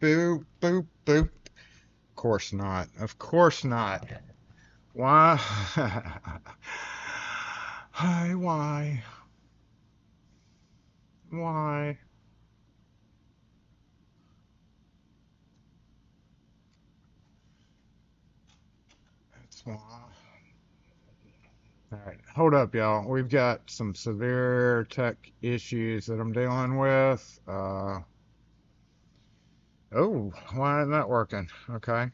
Boop, boop, boop. Of course not. Of course not. Why? Hi, why? Why? That's why. All right, hold up, y'all. We've got some severe tech issues that I'm dealing with. Oh, why isn't that working? Okay.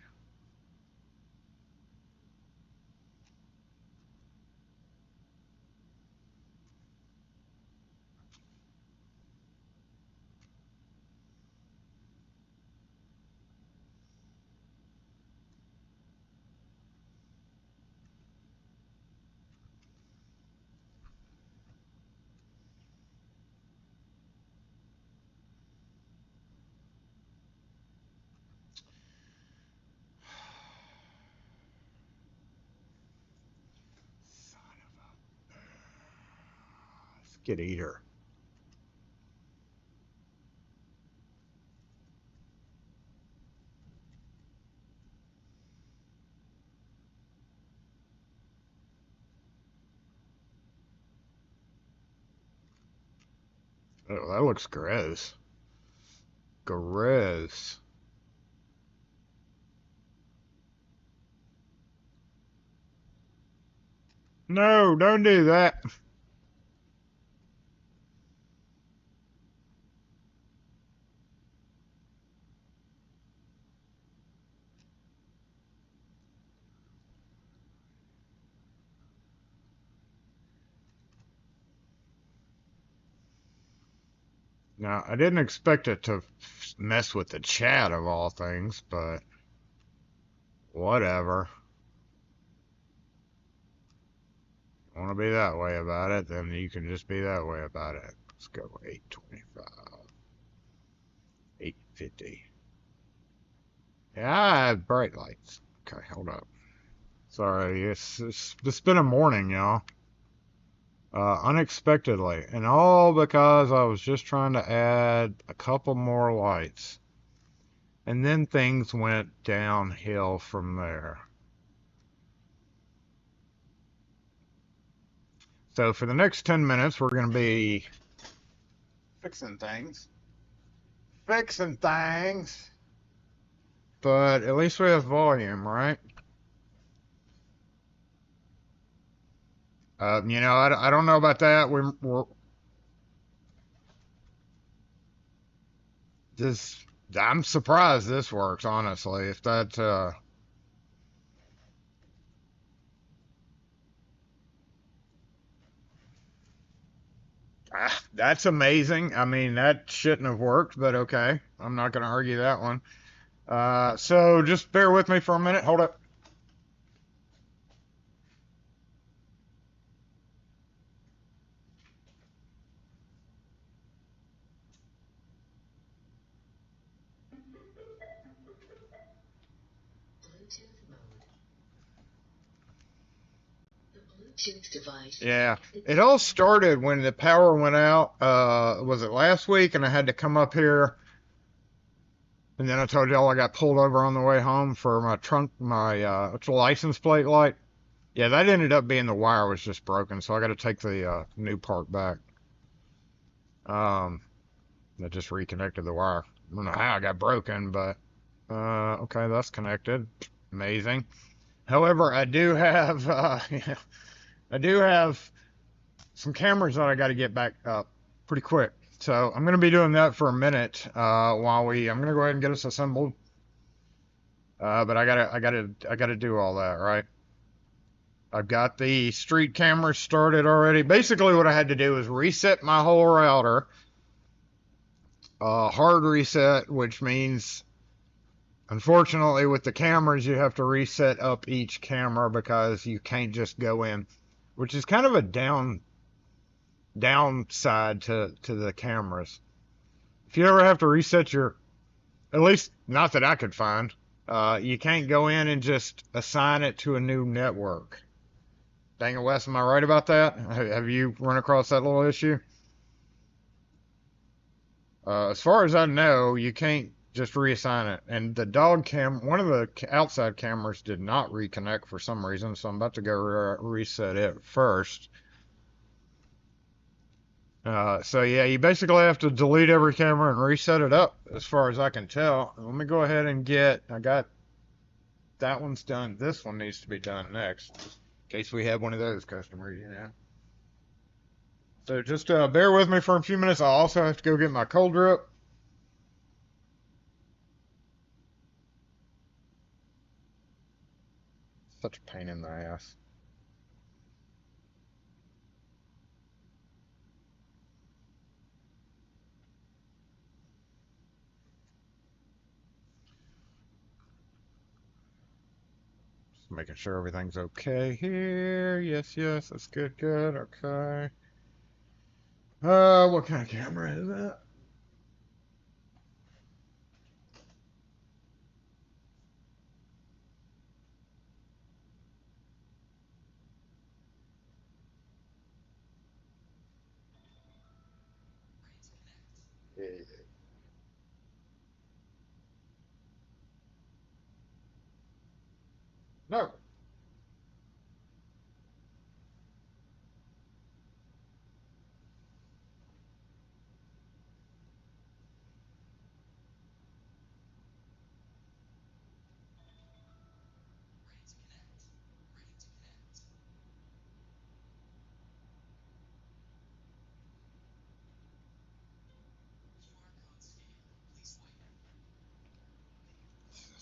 Son of a skid eater. Oh, that looks gross. Gross. No, don't do that. Now, I didn't expect it to mess with the chat of all things, but whatever. Want to be that way about it, then you can just be that way about it. Let's go 825, 850. Yeah, I have bright lights. Okay, hold up. Sorry, it's been a morning, y'all. Unexpectedly, and all because I was just trying to add a couple more lights. And then things went downhill from there. So for the next 10 minutes, we're going to be fixing things. Fixing things. But at least we have volume, right? I don't know about that. We're this. I'm surprised this works, honestly. If that, that's amazing. I mean, that shouldn't have worked, but okay. I'm not going to argue that one. So just bear with me for a minute. Hold up. Yeah, it all started when the power went out. Was it last week? And I had to come up here. And then I told y'all I got pulled over on the way home for my license plate light. Yeah, that ended up being the wire was just broken, so I got to take the new part back. Um, that just reconnected the wire. I don't know how it got broken, but okay, that's connected. Amazing. However, I do have I do have some cameras that I got to get back up pretty quick. So I'm going to be doing that for a minute I'm going to go ahead and get us assembled. But I gotta do all that, right? I've got the street cameras started already. Basically, what I had to do is reset my whole router, hard reset, which means, unfortunately, with the cameras, you have to reset up each camera because you can't just go in, which is kind of a downside to the cameras. If you ever have to reset your, at least not that I could find, you can't go in and just assign it to a new network. Dang it, Wes, am I right about that? Have you run across that little issue? As far as I know, you can't Just reassign it. And the dog cam, one of the outside cameras did not reconnect for some reason, so I'm about to go reset it first. So yeah, you basically have to delete every camera and reset it up, as far as I can tell. Let me go ahead and I got that one's done. This one needs to be done next, in case we have one of those customers, you know. So just bear with me for a few minutes. I also have to go get my cold drip. Such a pain in the ass. Just making sure everything's okay here. Yes, yes, that's good, good, okay. What kind of camera is that? No.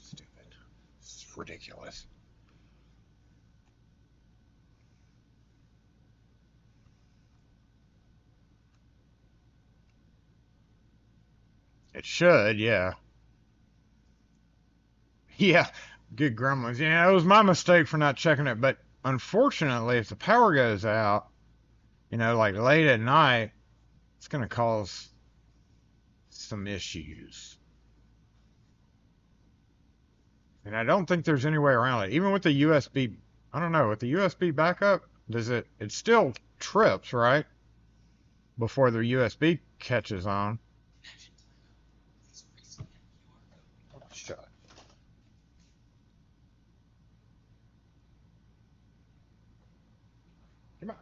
Stupid. It's ridiculous. It should, yeah. Yeah, good gremlins. Yeah, it was my mistake for not checking it, but unfortunately, if the power goes out, you know, like late at night, it's going to cause some issues. And I don't think there's any way around it. Even with the USB, I don't know, with the USB backup, it still trips, right? Before the USB catches on. Shut. Come on.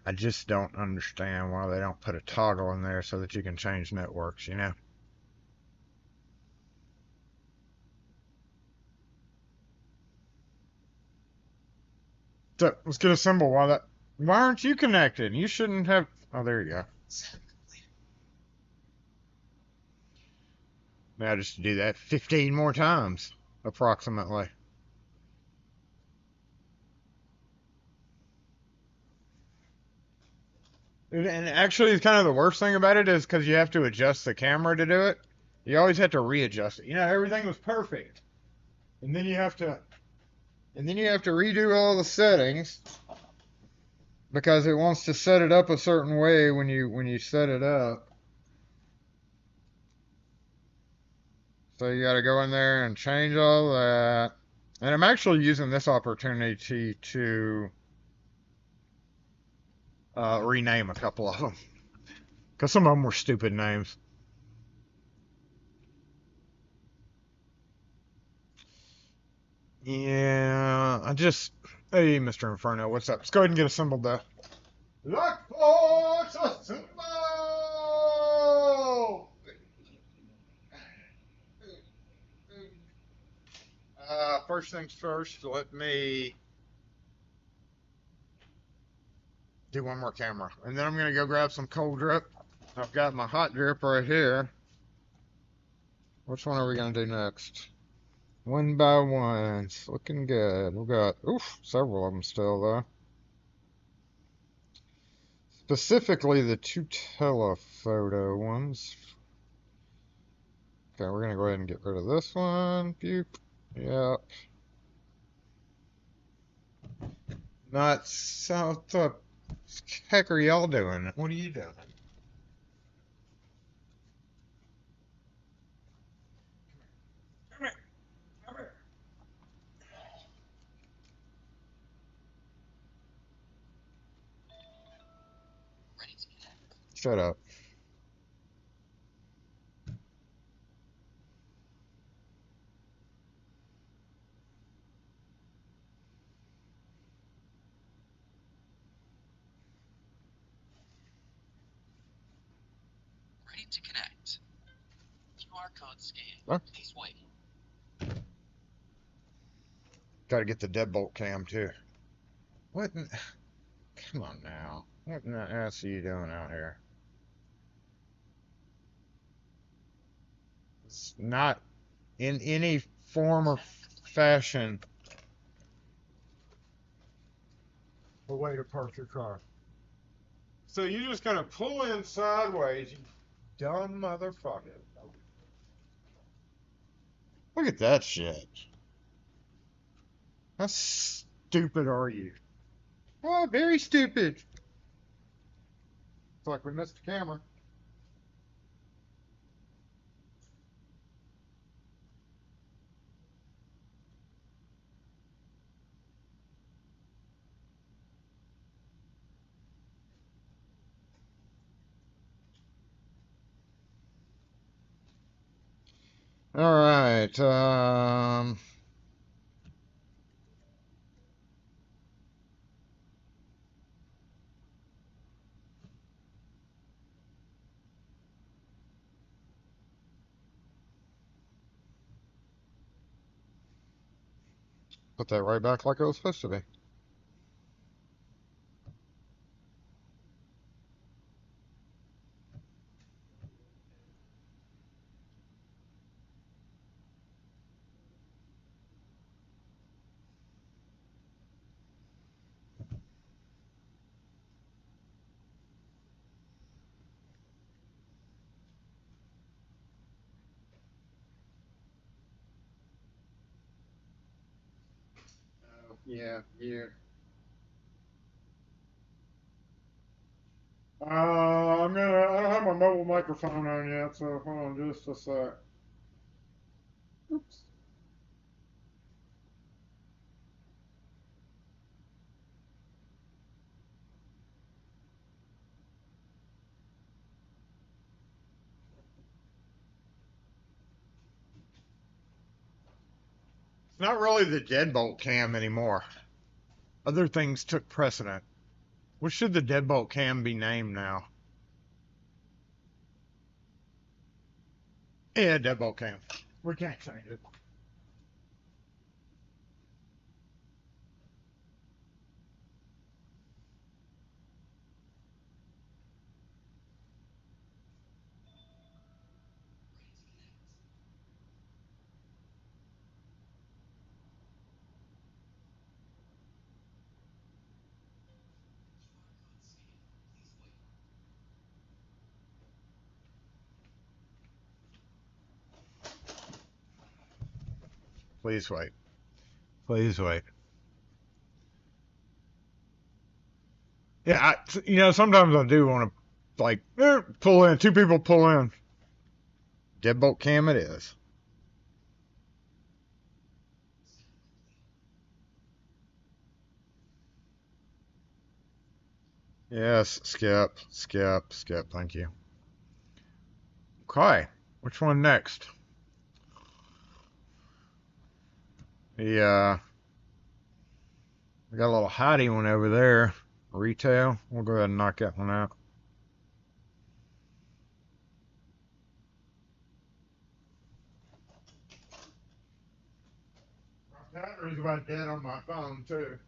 I just don't understand why they don't put a toggle in there so that you can change networks, you know? So let's get a symbol. Why aren't you connected? You shouldn't have. Oh, there you go. Now just to do that 15 more times, approximately. And actually, kind of the worst thing about it is because you have to adjust the camera to do it. You always have to readjust it. You know, everything was perfect, and then you have to, redo all the settings because it wants to set it up a certain way when you set it up. So you got to go in there and change all that. And I'm actually using this opportunity to rename a couple of them because some of them were stupid names. Yeah, hey, Mr. Inferno, what's up? Let's go ahead and get assembled though. Lock force assemble! First things first, let me do one more camera. And then I'm going to go grab some cold drip. I've got my hot drip right here. Which one are we going to do next? One by one. It's looking good. We've got, several of them still, though. Specifically the two telephoto ones. Okay, we're gonna go ahead and get rid of this one. Boop. Yep. Nuts. What the heck are y'all doing? What are you doing? Come here. Come here. Shut up. Ready to connect. QR code scan. Huh? Please wait. Gotta get the deadbolt cam too. What? Come on now. What in the ass are you doing out here? It's not in any form or fashion a way to park your car. So you just gonna pull in sideways, you dumb motherfucker. Look at that shit. How stupid are you? Oh, very stupid. It's like we missed the camera. All right. Put that right back like it was supposed to be. Yeah, yeah. I don't have my mobile microphone on yet, so hold on just a sec. Oops. It's not really the deadbolt cam anymore. Other things took precedent. What should the deadbolt cam be named now? Yeah, deadbolt cam. We can't change it. Please wait. Please wait. Yeah, sometimes I do want to, like, pull in. Two people pull in. Deadbolt cam it is. Yes, skip, skip, skip. Thank you. Okay, which one next? The, we got a little hidey one over there. Retail. We'll go ahead and knock that one out. My battery's about dead on my phone, too.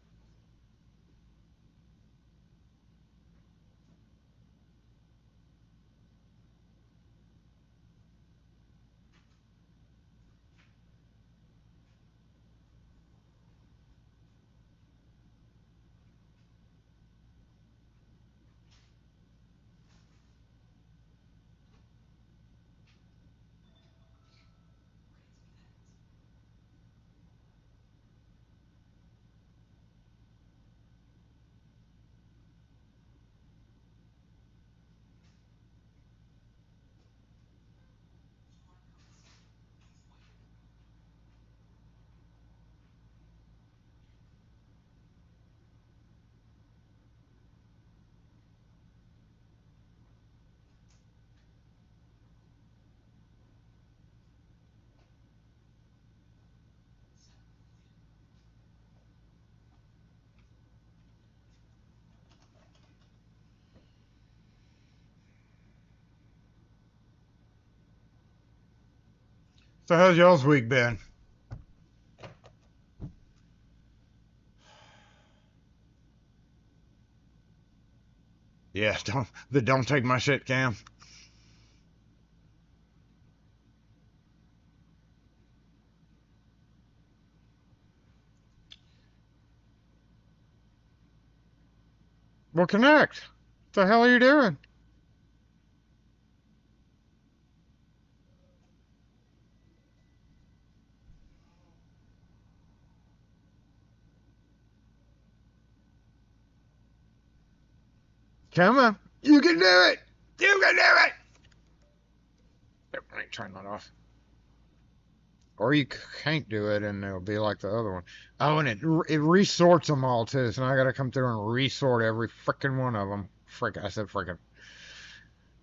So how's y'all's week been? Yeah, don't take my shit, Cam. Well, connect. What the hell are you doing? Come on. You can do it. You can do it. Yep, I ain't turning that off. Or you can't do it, and it'll be like the other one. Oh, and it resorts them all too. So now I got to come through and resort every freaking one of them. I said freaking.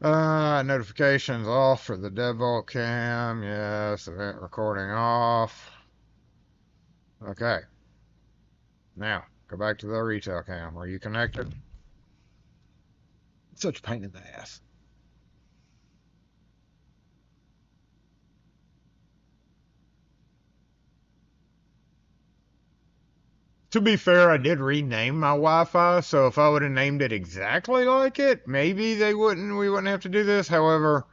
Notifications off for the deadbolt cam. Yes, event recording off. Okay. Now go back to the retail cam. Are you connected? Such a pain in the ass. To be fair, I did rename my Wi-Fi, so if I would have named it exactly like it, maybe we wouldn't have to do this. However,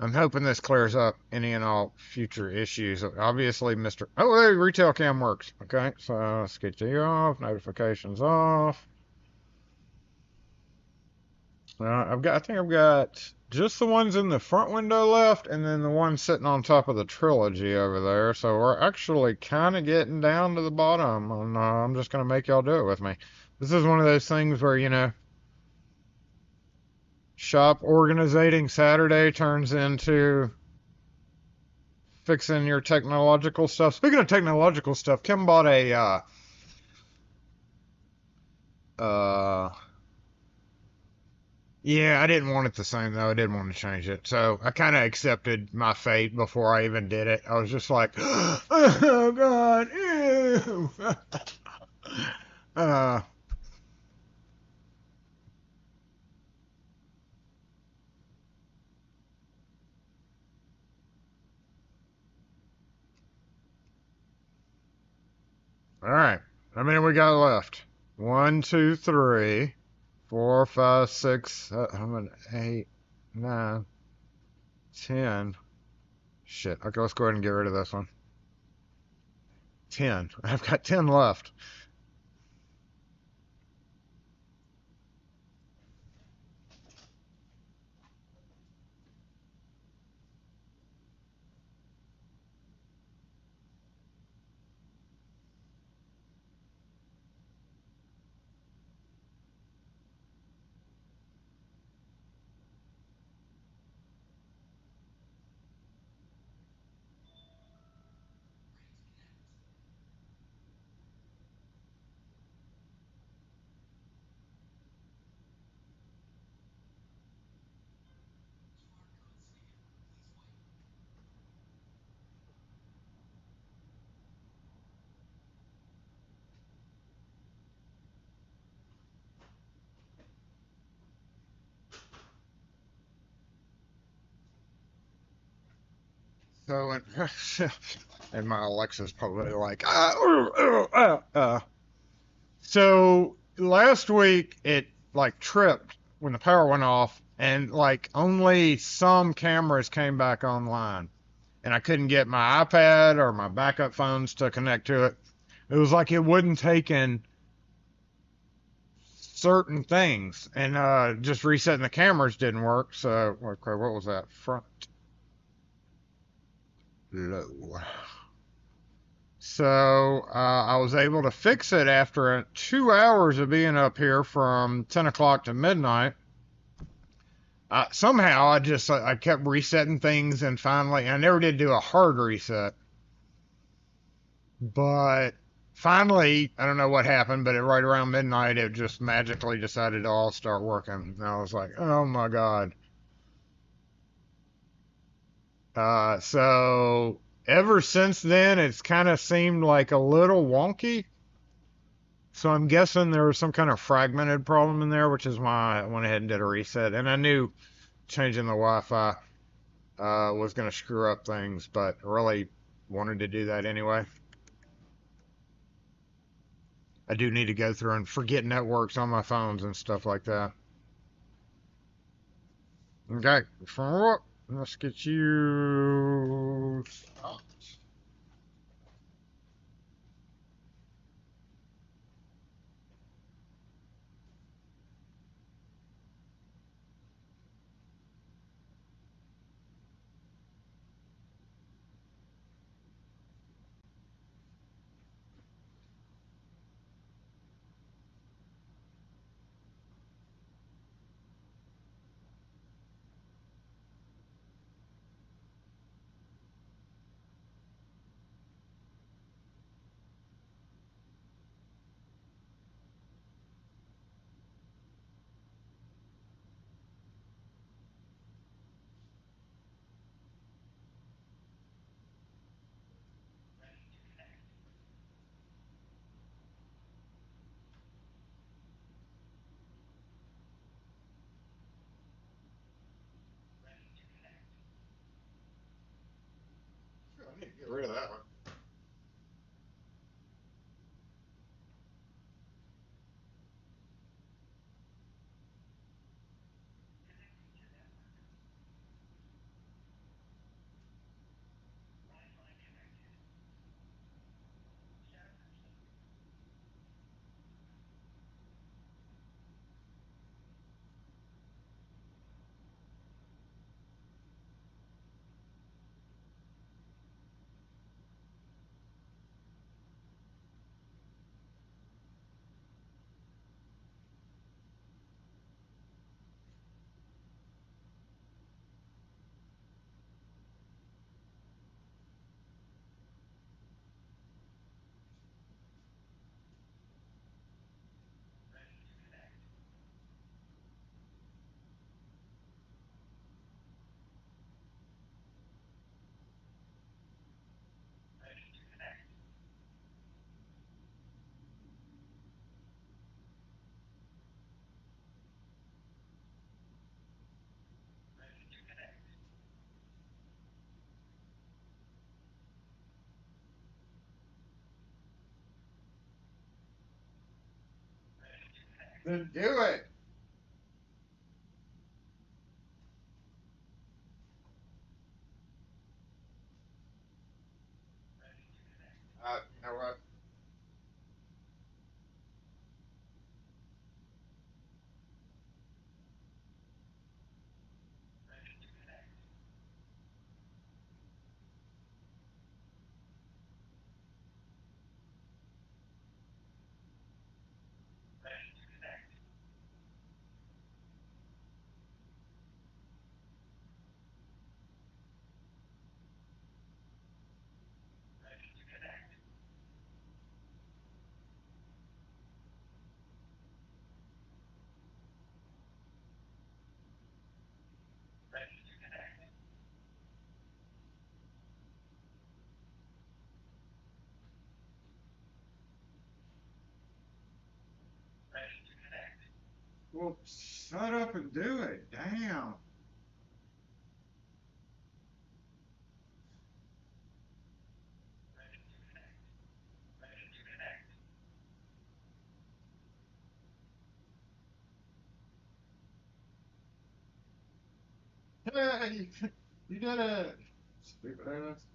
I'm hoping this clears up any and all future issues. Obviously, oh, hey, retail cam works. Okay, so let's get you off, notifications off. I think I've got just the ones in the front window left, and then the one sitting on top of the trilogy over there. So we're actually kind of getting down to the bottom, and I'm just going to make y'all do it with me. This is one of those things where, you know, shop organizating Saturday turns into fixing your technological stuff. Speaking of technological stuff, Kim bought a yeah, I didn't want it the same though. I didn't want to change it. So I kind of accepted my fate before I even did it. I was just like, oh God, ew. All right. How many we got left? 1, 2, 3, 4, 5, 6, 7, 8, 9, 10. Shit. Okay, let's go ahead and get rid of this one. 10. I've got 10 left. So, and my Alexa's probably like, So last week it like tripped when the power went off, and like only some cameras came back online, and I couldn't get my iPad or my backup phones to connect to it. It was like it wouldn't take in certain things, and just resetting the cameras didn't work. So, okay, what was that? Front low. So I was able to fix it after 2 hours of being up here from 10 o'clock to midnight. Somehow I kept resetting things, and finally I never did do a hard reset. But finally, I don't know what happened, but right around midnight it just magically decided to all start working. And I was like, oh my God. So ever since then, it's kind of seemed like a little wonky. So I'm guessing there was some kind of fragmented problem in there, which is why I went ahead and did a reset. And I knew changing the Wi-Fi was going to screw up things, but I really wanted to do that anyway. I do need to go through and forget networks on my phones and stuff like that. Okay, let's get you stopped. I need to get rid of that one. Then do it. You know what? Well, shut up and do it. Damn. Hey, you did it. Stupid ass.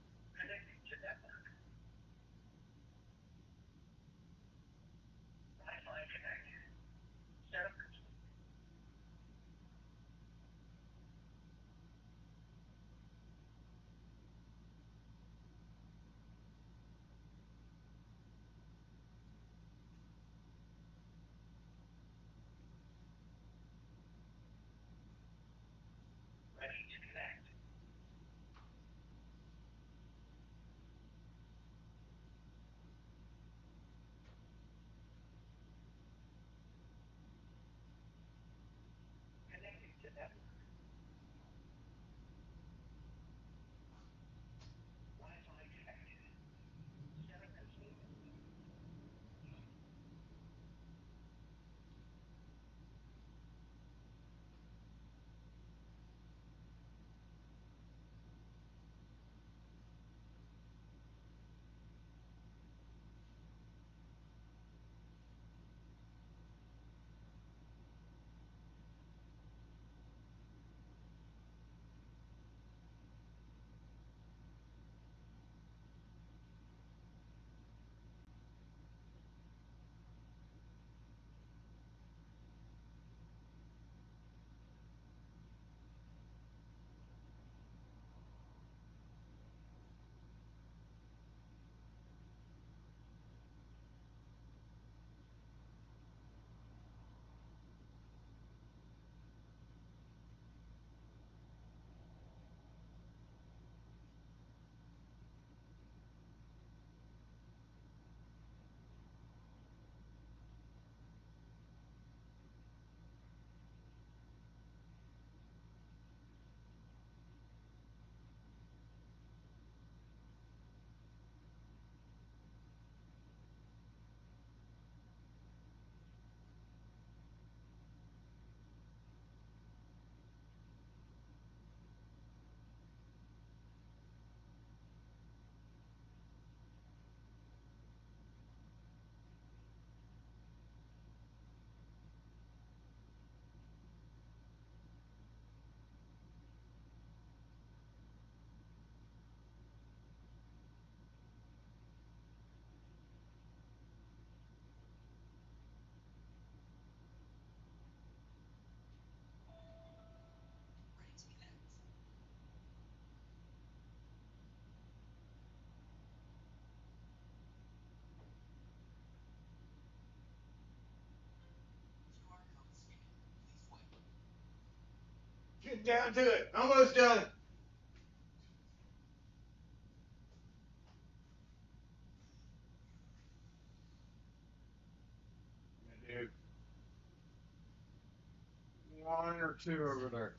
Get down to it. Almost done. Dude. One or two over there.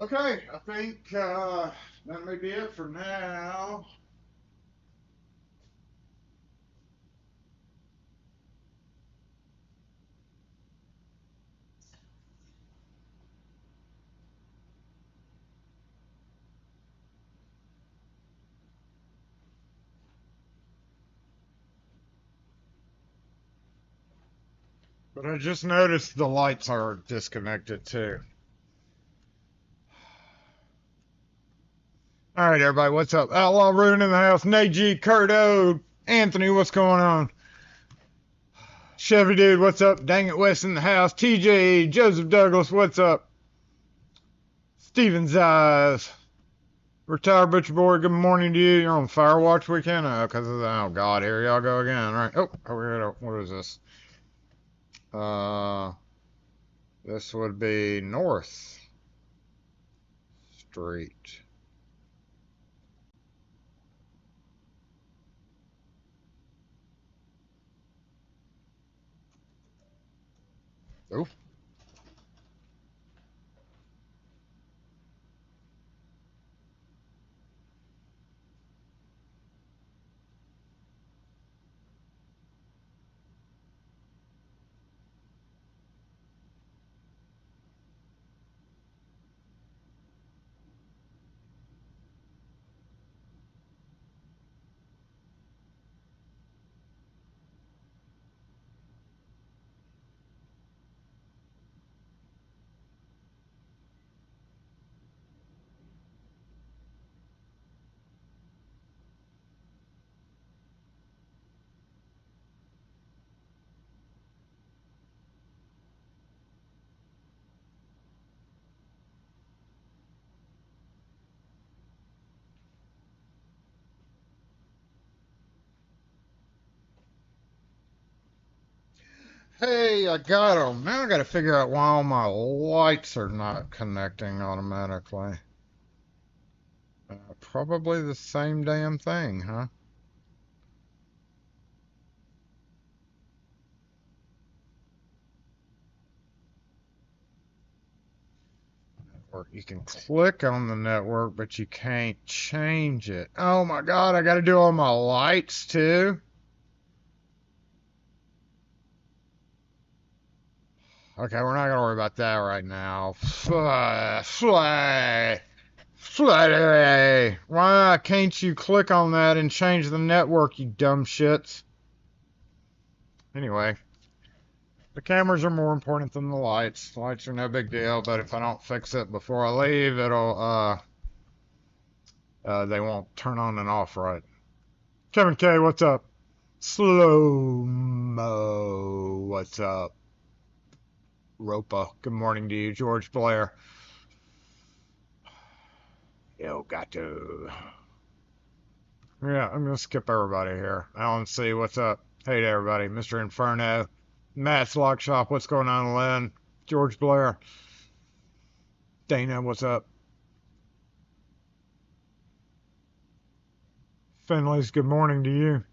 Okay, I think that may be it for now. But I just noticed the lights are disconnected too. All right, everybody, what's up? Outlaw Rune in the house. Nate G, Curto, Anthony, what's going on? Chevy Dude, what's up? Dang it, Wes in the house. TJ, Joseph Douglas, what's up? Steven's Eyes. Retired Butcher Boy, good morning to you. You're on Firewatch weekend? Because of the, oh, God, here y'all go again. All right. Oh, over here, what is this? This would be North Street. Oh. Hey, I got them. Now I got to figure out why all my lights are not connecting automatically. Probably the same damn thing, huh? Or you can click on the network, but you can't change it. Oh my God, I got to do all my lights too? Okay, we're not gonna worry about that right now. Why can't you click on that and change the network, you dumb shits? Anyway, The cameras are more important than the lights. The lights are no big deal, but if I don't fix it before I leave, it'll, they won't turn on and off right. Kevin K, what's up? Slow Mo, what's up? Ropa, good morning to you. George Blair. Yo, gato. Yeah, I'm gonna skip everybody here. Alan C, what's up? Hey to everybody. Mr. Inferno. Matt's Lock Shop, what's going on, Lynn? George Blair. Dana, what's up? Finley's, good morning to you.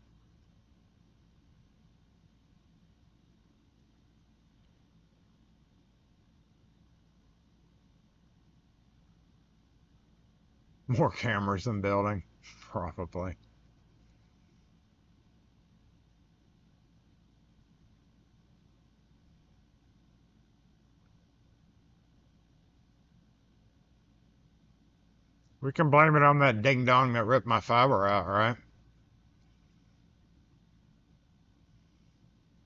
More cameras than building, probably. We can blame it on that ding-dong that ripped my fiber out, right?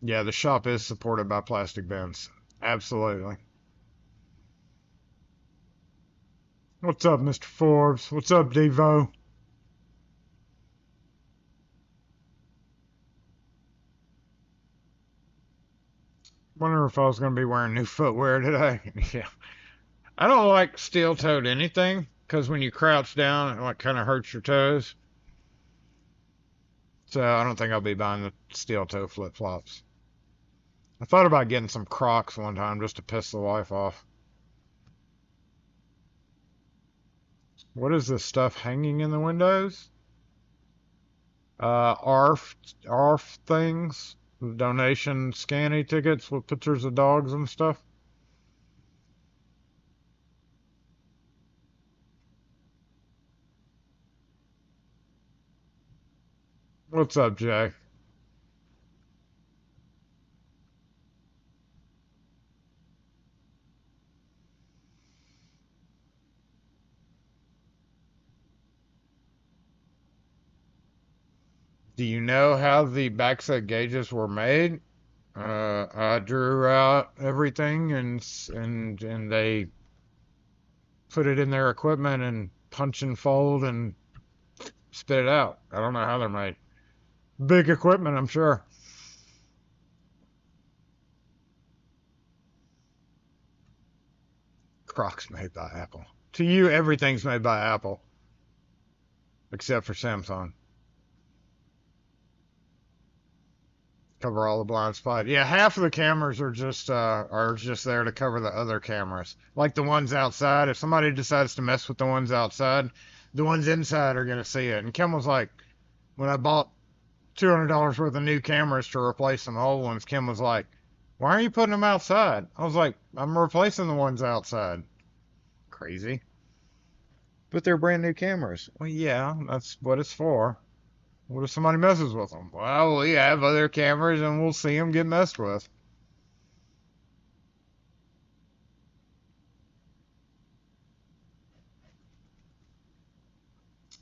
Yeah, the shop is supported by plastic bins. Absolutely. What's up, Mr. Forbes? What's up, Devo? Wonder if I was going to be wearing new footwear today. Yeah. I don't like steel-toed anything, because when you crouch down, it like kind of hurts your toes. So I don't think I'll be buying the steel-toe flip-flops. I thought about getting some Crocs one time just to piss the wife off. What is this stuff hanging in the windows? ARF things, donation scanny tickets with pictures of dogs and stuff. What's up, Jay? Do you know how the backset gauges were made? I drew out everything and they put it in their equipment and punch and fold and spit it out. I don't know how they're made. Big equipment, I'm sure. Crocs made by Apple. To you, everything's made by Apple. Except for Samsung. Cover all the blind spots. Yeah, half of the cameras are just there to cover the other cameras. Like the ones outside. If somebody decides to mess with the ones outside, the ones inside are gonna see it. And Kim was like, when I bought $200 worth of new cameras to replace some old ones, Kim was like, why are you putting them outside? I was like, I'm replacing the ones outside. Crazy. But they're brand new cameras. Well, yeah, that's what it's for. What if somebody messes with them? Well, we have other cameras and we'll see them get messed with.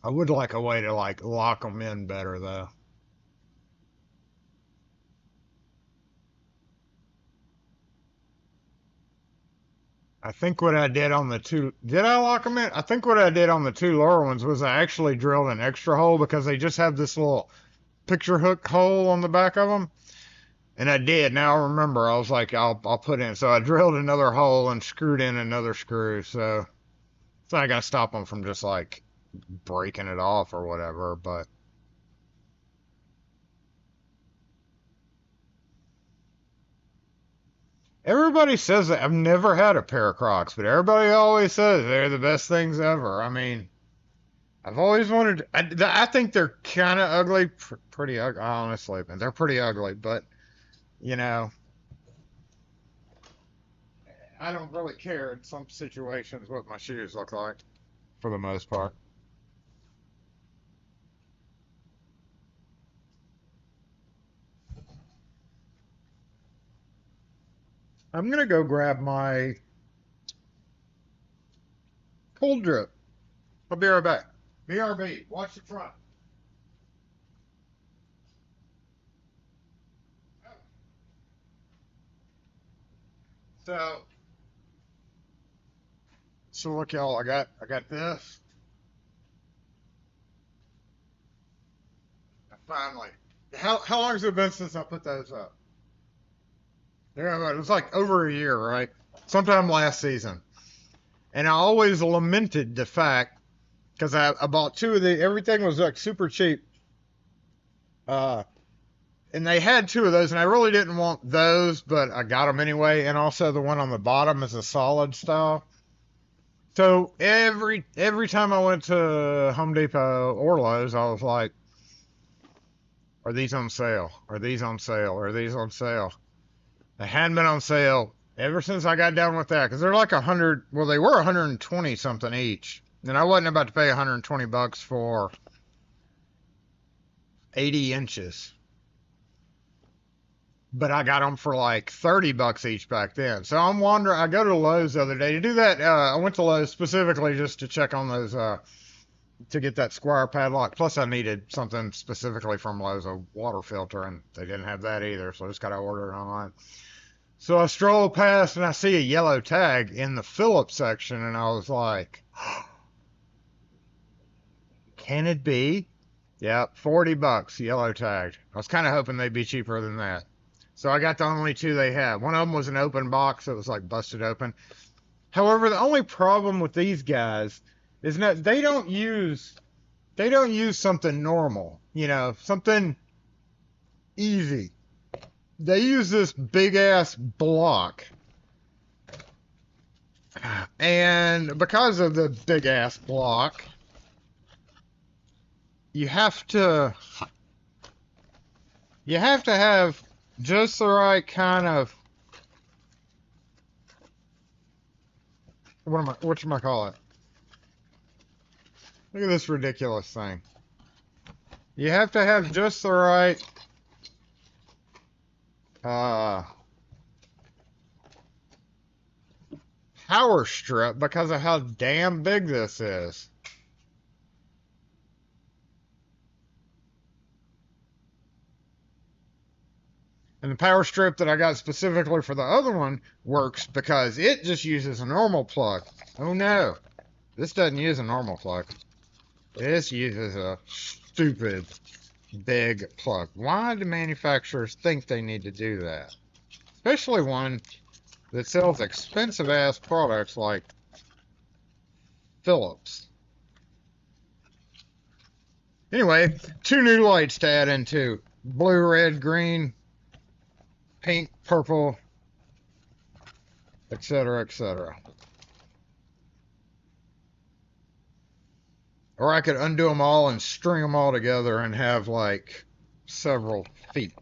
I would like a way to like lock them in better though. I think what I did on the two, did I lock them in? I think what I did on the two lower ones was I actually drilled an extra hole because they just have this little picture hook hole on the back of them. And I did. Now I remember. I was like, I'll put in. So I drilled another hole and screwed in another screw. So it's not gonna stop them from just like breaking it off or whatever. But everybody says that. I've never had a pair of Crocs, but everybody always says they're the best things ever. I mean, I've always wanted. I think they're kind of ugly, pretty ugly, honestly. But they're pretty ugly. But you know, I don't really care in some situations what my shoes look like, for the most part. I'm gonna go grab my cold drip. I'll be right back. BRB, watch the front. So, so look, y'all. I got this. Finally. How long has it been since I put those up? Yeah, it was like over a year, right? Sometime last season. And I always lamented the fact, because I bought two of the, everything was like super cheap. And they had two of those, and I really didn't want those, but I got them anyway. And also the one on the bottom is a solid style. So every time I went to Home Depot or Lowe's, I was like, are these on sale? Are these on sale? Are these on sale? They hadn't been on sale ever since I got done with that, because they're like 100, well, they were 120 something each. And I wasn't about to pay 120 bucks for 80 inches. But I got them for like 30 bucks each back then. So I'm wondering, I go to Lowe's the other day to do that. I went to Lowe's specifically just to check on those, to get that square padlock. Plus I needed something specifically from Lowe's, a water filter, and they didn't have that either. So I just got to order it online. So I stroll past and I see a yellow tag in the Phillips section, and I was like, can it be? Yeah, 40 bucks, yellow tagged. I was kind of hoping they'd be cheaper than that. So I got the only two they had. One of them was an open box that was like busted open. However, the only problem with these guys is that they don't use something normal, something easy. They use this big ass block. And because of the big ass block, you have to have just the right kind of, what should I call it? Look at this ridiculous thing. You have to have just the right power strip because of how damn big this is. And the power strip that I got specifically for the other one works because it just uses a normal plug. Oh no, this doesn't use a normal plug. This uses a stupid big plug. Why do manufacturers think they need to do that? Especially one that sells expensive ass products like Phillips. Anyway, two new lights to add into: blue, red, green, pink, purple, etc., etc. Or I could undo them all and string them all together and have like several feet.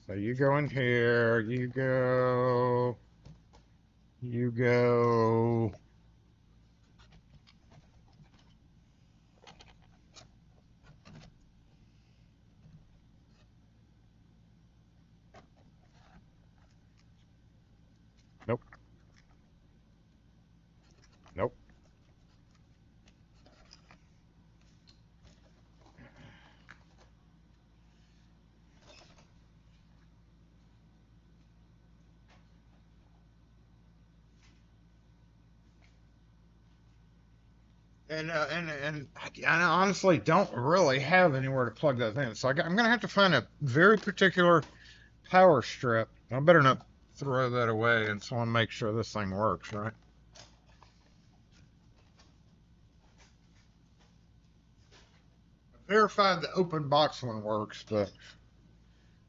So you go in here, you go. Nope. Nope. And I honestly don't really have anywhere to plug that in. So I'm going to have to find a very particular power strip. I better not throw that away, and so I want to make sure this thing works, right? I verified the open box one works, but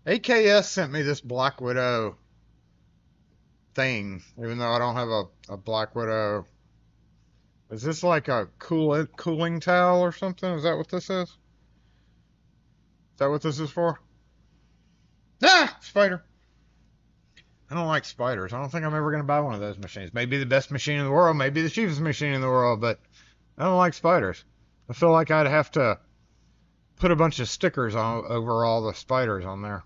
AKS sent me this Black Widow thing, even though I don't have a Black Widow. Is this like a cooling towel or something? Is that what this is? Is that what this is for? Ah! Spider! I don't like spiders. I don't think I'm ever going to buy one of those machines. Maybe the best machine in the world, maybe the cheapest machine in the world, but I don't like spiders. I feel like I'd have to put a bunch of stickers on over all the spiders on there.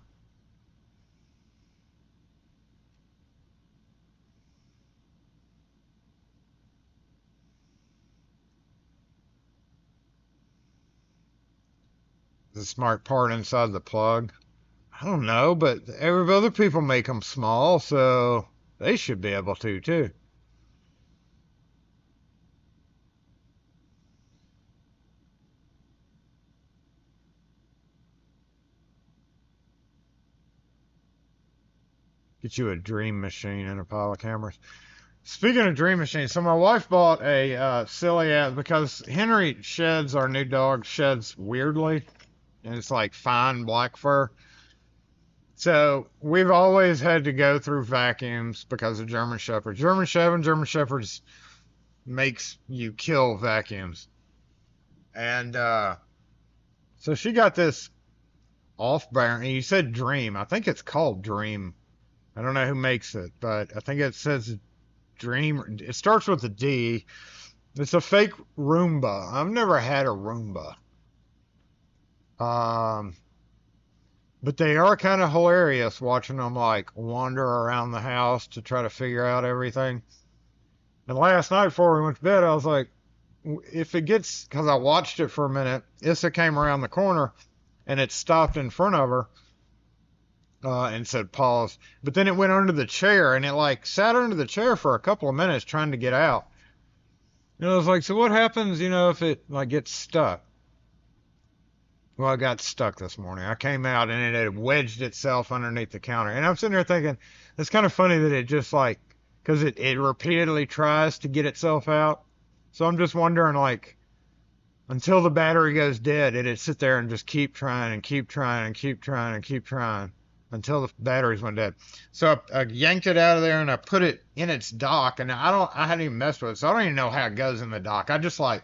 The smart part inside the plug. I don't know, but other people make them small, so They should be able to, too. Get you a dream machine and a pile of cameras. Speaking of dream machines, so my wife bought a silly ass because Henry sheds, our new dog, sheds weirdly, and it's like fine black fur. So we've always had to go through vacuums because of German Shepherds. German Shepherds makes you kill vacuums. And so she got this off-brand. You said Dream. I think it's called Dream. I don't know who makes it, but I think it says Dream. It starts with a D. It's a fake Roomba. I've never had a Roomba. But they are kind of hilarious watching them like wander around the house to try to figure out everything. And last night before we went to bed, I was like, if it gets, because I watched it for a minute, Issa came around the corner and it stopped in front of her and said pause. But then it went under the chair and it like sat under the chair for a couple of minutes trying to get out. And I was like, so what happens, if it like gets stuck? Well, I got stuck this morning. I came out and it had wedged itself underneath the counter. And I'm sitting there thinking, it's kind of funny that it just like, because it repeatedly tries to get itself out. So I'm just wondering, like, until the battery goes dead, it'd sit there and just keep trying and keep trying and keep trying and keep trying until the batteries went dead. So I yanked it out of there and I put it in its dock. And I hadn't even messed with it, so I don't even know how it goes in the dock. I just like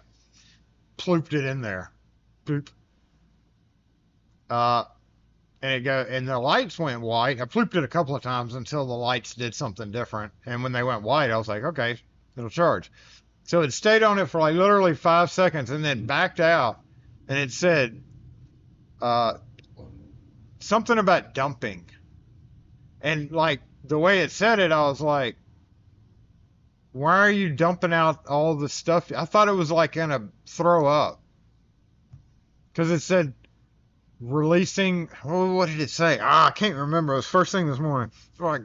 plooped it in there. Boop. And the lights went white. I plooped it a couple of times until the lights did something different. And when they went white, I was like, okay, it'll charge. So it stayed on it for like literally 5 seconds and then backed out. And it said something about dumping. And like the way it said it, I was like, why are you dumping out all the stuff? I thought it was like gonna throw up. Because it said releasing, oh, what did it say? I can't remember. It was first thing this morning. Like,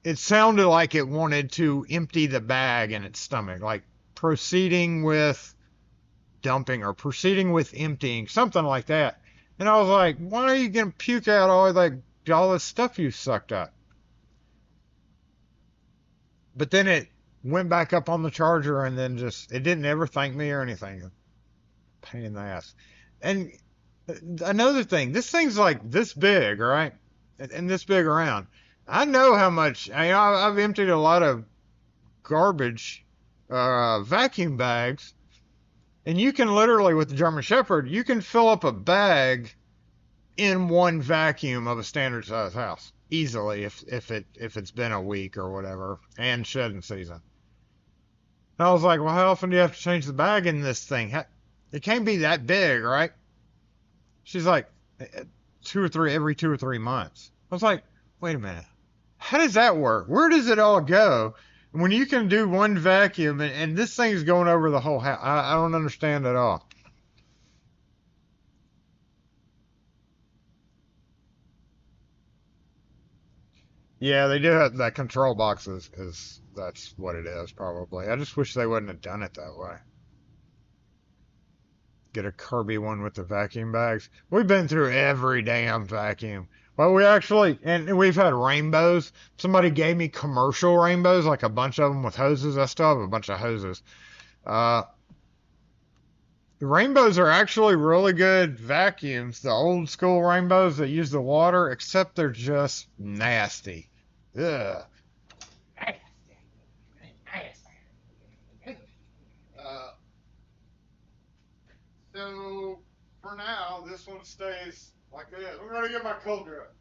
it sounded like it wanted to empty the bag in its stomach, like proceeding with dumping or proceeding with emptying, something like that. And I was like, why are you gonna puke out all this stuff you sucked up? But then it went back up on the charger and then it didn't ever thank me or anything. Pain in the ass. And another thing, this thing's like this big, right? And this big around. I know how much. I've emptied a lot of garbage vacuum bags, and you can literally with the German Shepherd, you can fill up a bag in one vacuum of a standard size house easily if it's been a week or whatever and shedding season. And I was like, well, how often do you have to change the bag in this thing? It can't be that big, right? She's like, every 2 or 3 months. I was like, wait a minute. How does that work? Where does it all go? When you can do one vacuum and this thing's going over the whole house. I don't understand at all. Yeah, they do have that control box that's what it is, probably. I just wish they wouldn't have done it that way. Get a Kirby one with the vacuum bags. We've been through every damn vacuum. Well, and we've had rainbows. Somebody gave me commercial rainbows, like a bunch of them with hoses. I still have a bunch of hoses. The rainbows are actually really good vacuums. The old school rainbows that use the water, except they're just nasty. Ugh. So for now, this one stays like this. We're gonna get my cold drip.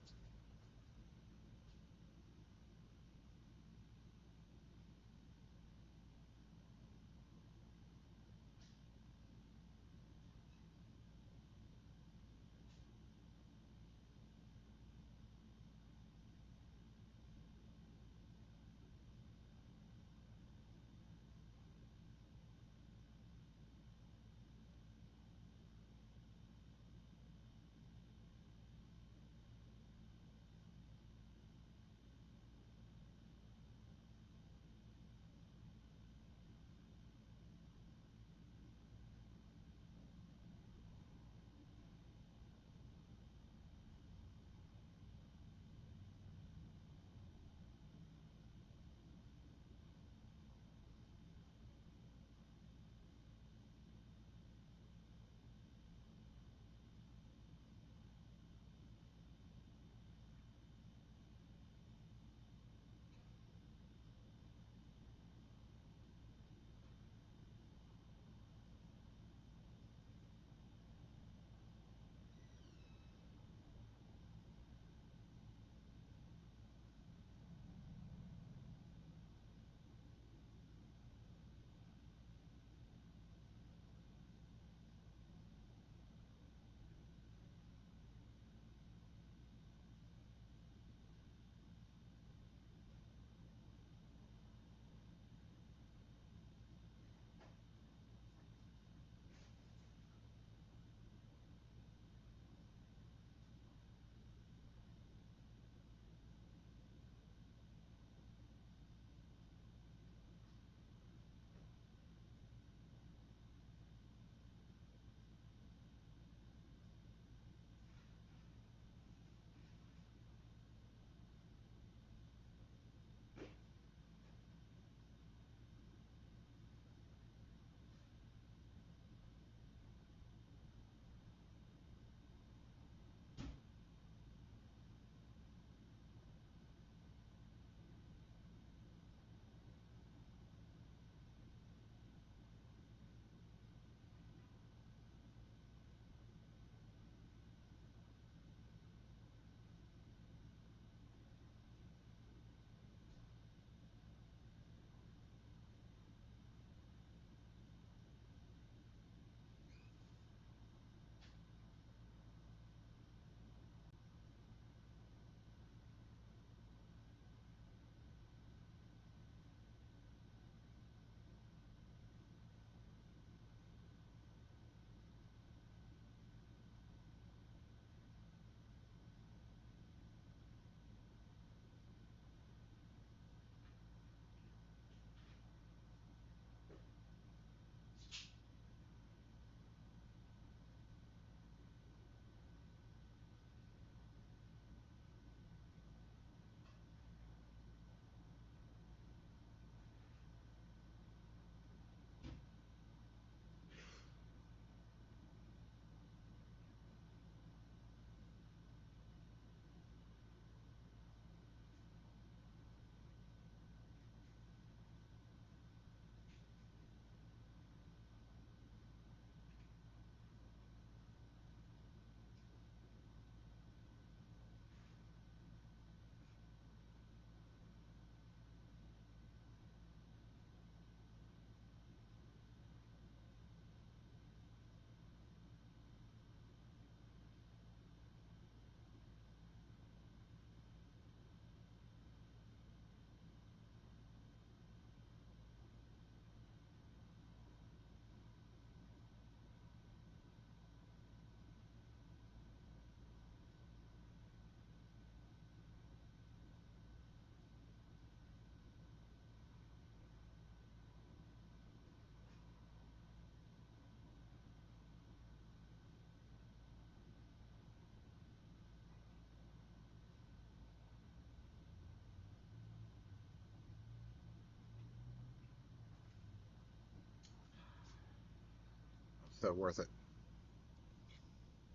So worth it.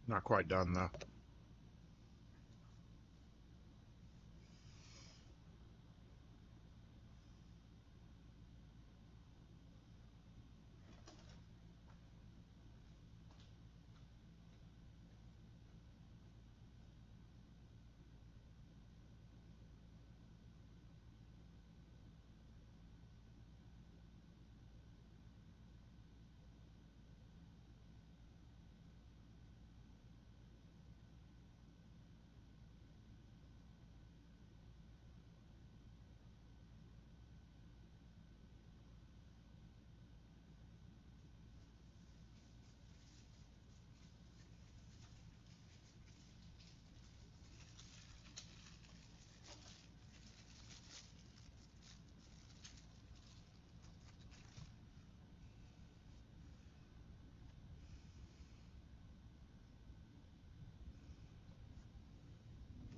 Not quite done though.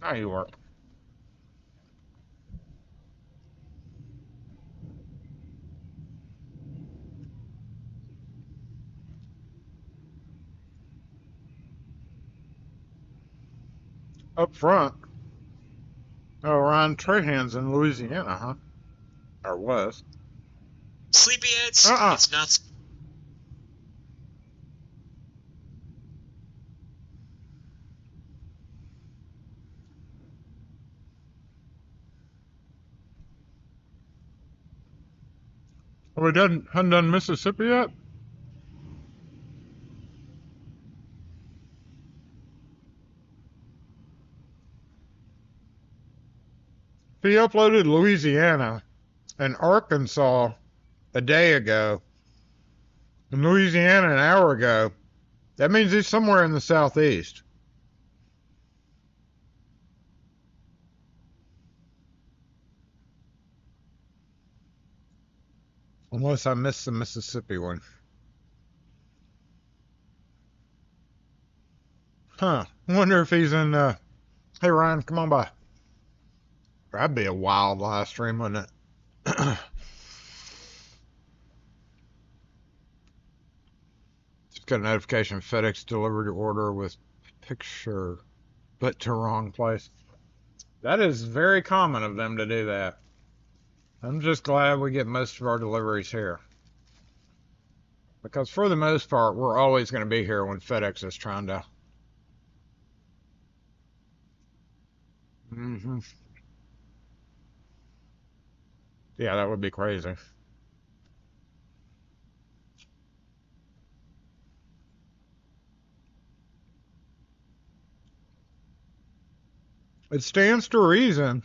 Now you work. Up front. Oh, Ryan Trahan's in Louisiana, huh? Or was. Sleepyheads, it's not. We hadn't done Mississippi yet? He uploaded Louisiana and Arkansas a day ago, and Louisiana an hour ago. That means he's somewhere in the southeast. Unless I missed the Mississippi one. Huh. Wonder if he's in, hey Ryan, come on by. That'd be a wild live stream, wouldn't it? Just got a notification FedEx delivered your order with picture, but to wrong place. That is very common of them to do that. I'm just glad we get most of our deliveries here. Because for the most part, we're always going to be here when FedEx is trying to. Yeah, that would be crazy. It stands to reason.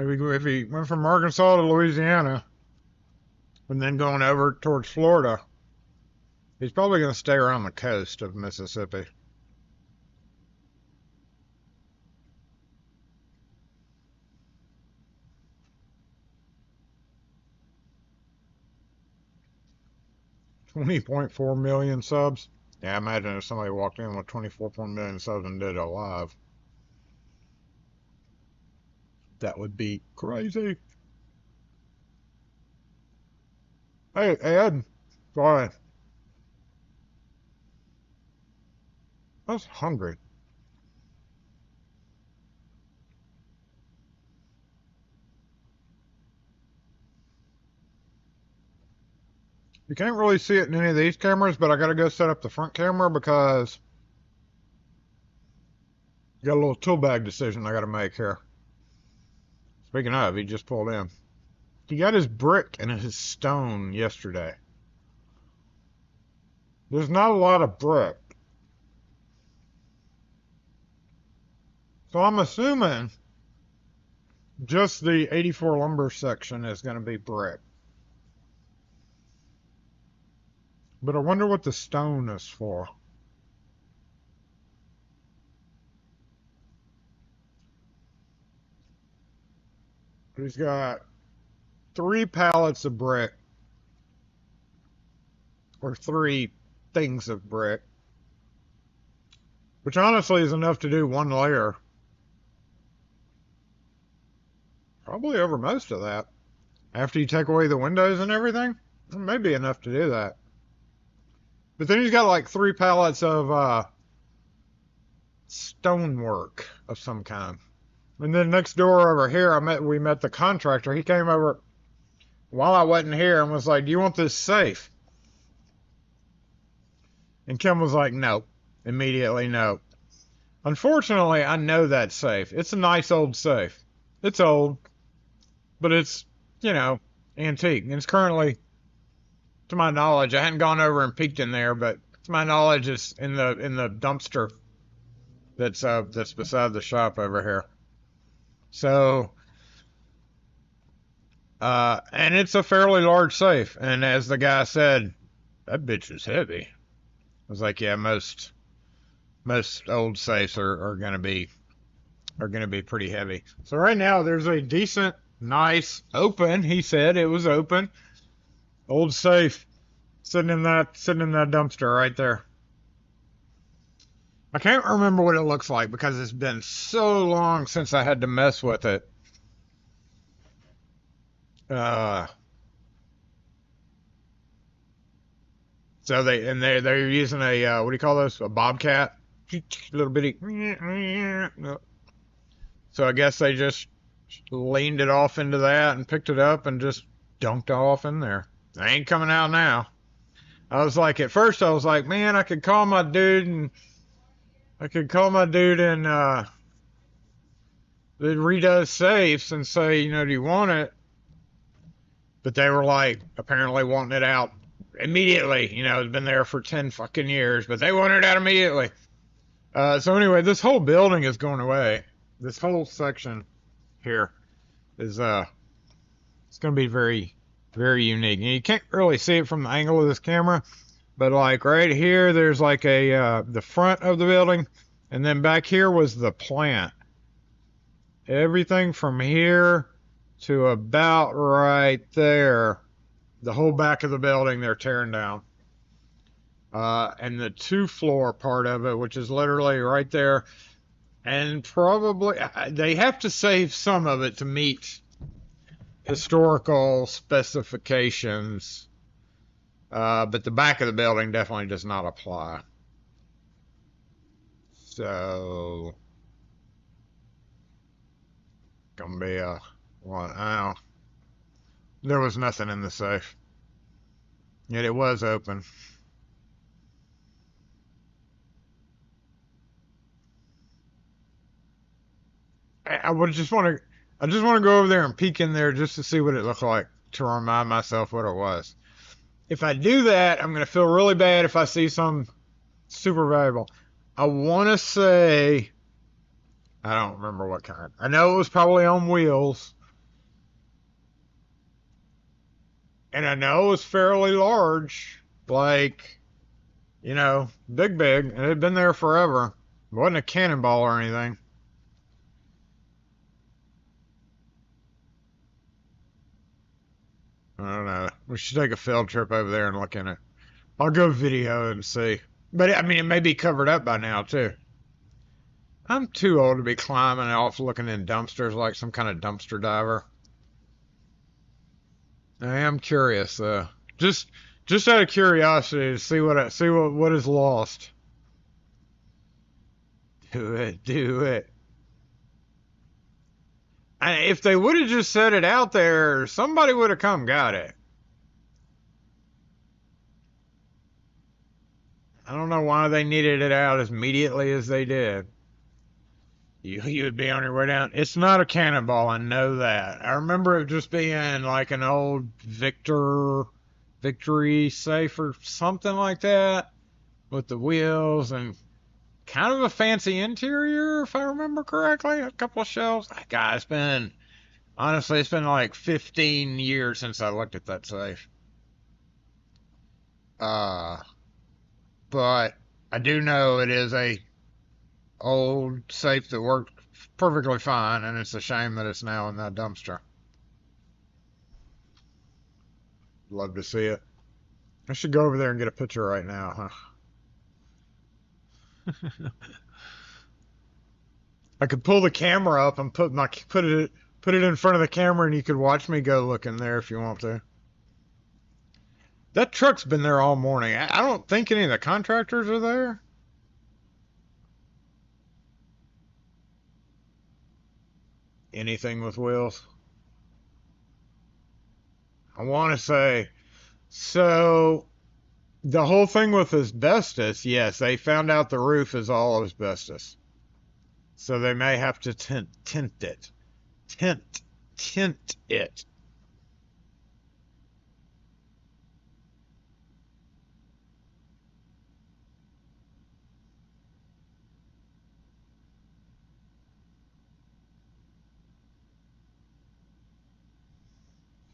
If he went from Arkansas to Louisiana and then going over towards Florida, he's probably going to stay around the coast of Mississippi. $20.4 million subs. Yeah, imagine if somebody walked in with 24 million subs and did it live. That would be crazy. Hey, Ed. Sorry. I was hungry. You can't really see it in any of these cameras, but I gotta go set up the front camera because I got a little tool bag decision I gotta make here. Speaking of, he just pulled in. He got his brick and his stone yesterday. There's not a lot of brick. So I'm assuming just the 84 lumber section is going to be brick. But I wonder what the stone is for. He's got 3 pallets of brick. Or 3 things of brick. Which honestly is enough to do 1 layer. Probably over most of that. After you take away the windows and everything, it may be enough to do that. But then he's got like 3 pallets of stonework of some kind. And then next door over here, we met the contractor. He came over while I wasn't here and was like, "Do you want this safe?" And Kim was like, "No." Immediately, no. Unfortunately, I know that safe. It's a nice old safe. It's old, but it's, you know, antique. And it's currently, to my knowledge, I hadn't gone over and peeked in there, but to my knowledge, it's in the dumpster that's beside the shop over here. So, and it's a fairly large safe. And as the guy said, that bitch is heavy. I was like, yeah, most old safes are gonna be pretty heavy. So right now there's a decent, nice, open. He said it was open. Old safe sitting in that dumpster right there. I can't remember what it looks like because it's been so long since I had to mess with it. So they're using a what do you call those? A bobcat, little bitty. So I guess they just leaned it off into that and picked it up and just dunked off in there. They ain't coming out now. I was like, at first I was like, man, I could call my dude and that redoes safes and say, you know, do you want it? But they were like, apparently wanting it out immediately. You know, it's been there for 10 fucking years, but they want it out immediately. So anyway, this whole building is going away. This whole section here is, it's going to be very, very unique. And you can't really see it from the angle of this camera, but like right here, there's like the front of the building, and then back here was the plant. Everything from here to about right there, the whole back of the building, they're tearing down. And the 2-floor part of it, which is literally right there, and probably they have to save some of it to meet historical specifications, but the back of the building definitely does not apply. So gonna be a what? I don't know. There was nothing in the safe, yet it was open. I just want to go over there and peek in there just to see what it looked like, to remind myself what it was. If I do that, I'm going to feel really bad if I see some super valuable. I want to say, I don't remember what kind. I know it was probably on wheels. And I know it was fairly large, like, you know, big, and it had been there forever. It wasn't a cannonball or anything. I don't know. We should take a field trip over there and look in it. I'll go video and see. But, I mean, it may be covered up by now, too. I'm too old to be climbing off looking in dumpsters like some kind of dumpster diver. I am curious, though. Just out of curiosity to see what is lost. Do it. And if they would have just set it out there, somebody would have come got it. I don't know why they needed it out as immediately as they did. You would be on your way down. It's not a cannonball, I know that. I remember it just being like an old Victory safe or something like that, with the wheels and kind of a fancy interior, if I remember correctly. A couple of shelves. God, it's been like 15 years since I looked at that safe. But I do know it is a old safe that worked perfectly fine, and it's a shame that it's now in that dumpster. Love to see it. I should go over there and get a picture right now, huh? I could pull the camera up and put it in front of the camera, and you could watch me go look in there if you want to. That truck's been there all morning. I don't think any of the contractors are there. Anything with wheels? I want to say, so the whole thing with asbestos, yes, they found out the roof is all asbestos. So they may have to tint it. Tint it.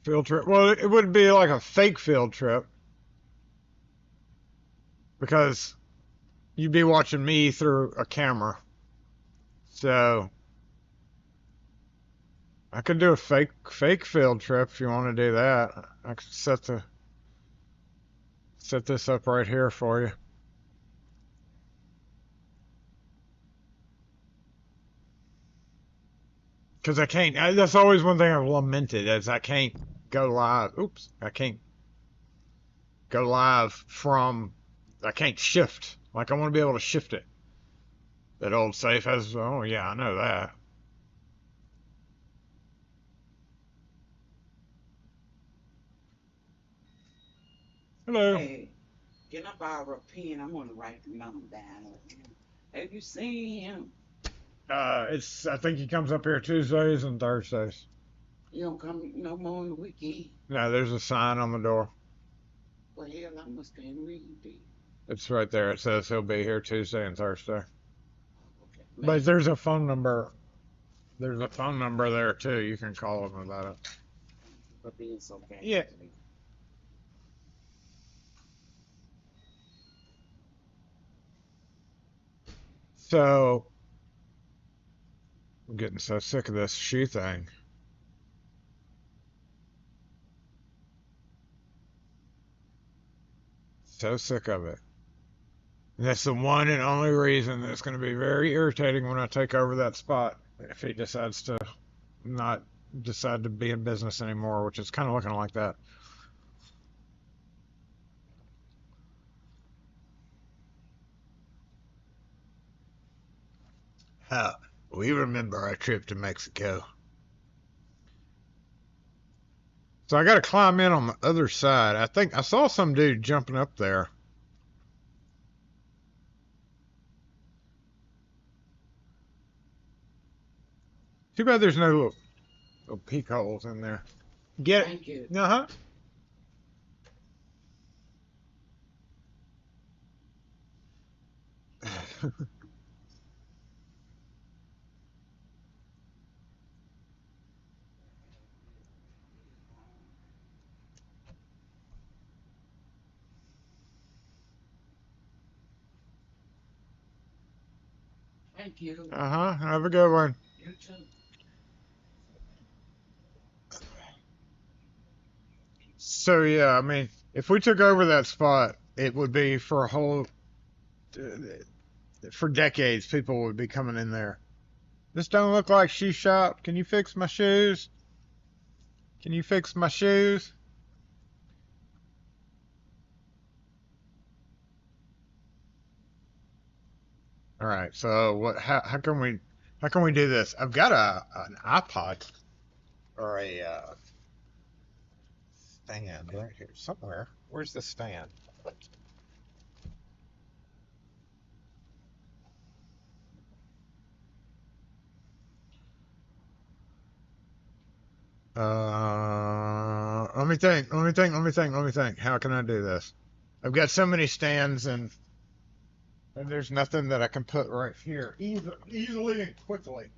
Field trip. Well, it would be like a fake field trip because you'd be watching me through a camera. So I could do a fake field trip if you want to do that. I could set this up right here for you. Because I can't. That's always one thing I've lamented is I can't go live. Oops, I can't go live from. I can't shift. Like I want to be able to shift it. That old safe has. Oh yeah, I know that. Hello. Hey, can I borrow a pen? I want to write the number down. Have you seen him? I think he comes up here Tuesdays and Thursdays. He don't come no more on the weekend. No, there's a sign on the door. Well, hell, I must can't read it. It's right there. It says he'll be here Tuesday and Thursday. Okay. But there's a phone number. There's a phone number there too. You can call him about it. But being so bad. Yeah. So I'm getting so sick of this shoe thing. So sick of it. And that's the one and only reason that's going to be very irritating when I take over that spot. If he decides to not decide to be in business anymore, which is kind of looking like that. We remember our trip to Mexico. So I got to climb in on the other side. I think I saw some dude jumping up there. Too bad there's no little peek holes in there. Get it? Thank you. Uh-huh. Thank you. Uh-huh. Have a good one. You too. So yeah, I mean, if we took over that spot, it would be for a whole, for decades, people would be coming in there. This don't look like shoe shop. Can you fix my shoes? Can you fix my shoes? All right. So what? How can we do this? I've got an iPod or a stand right here somewhere. Where's the stand? Let me think. How can I do this? I've got so many stands and there's nothing that I can put right here easily and quickly.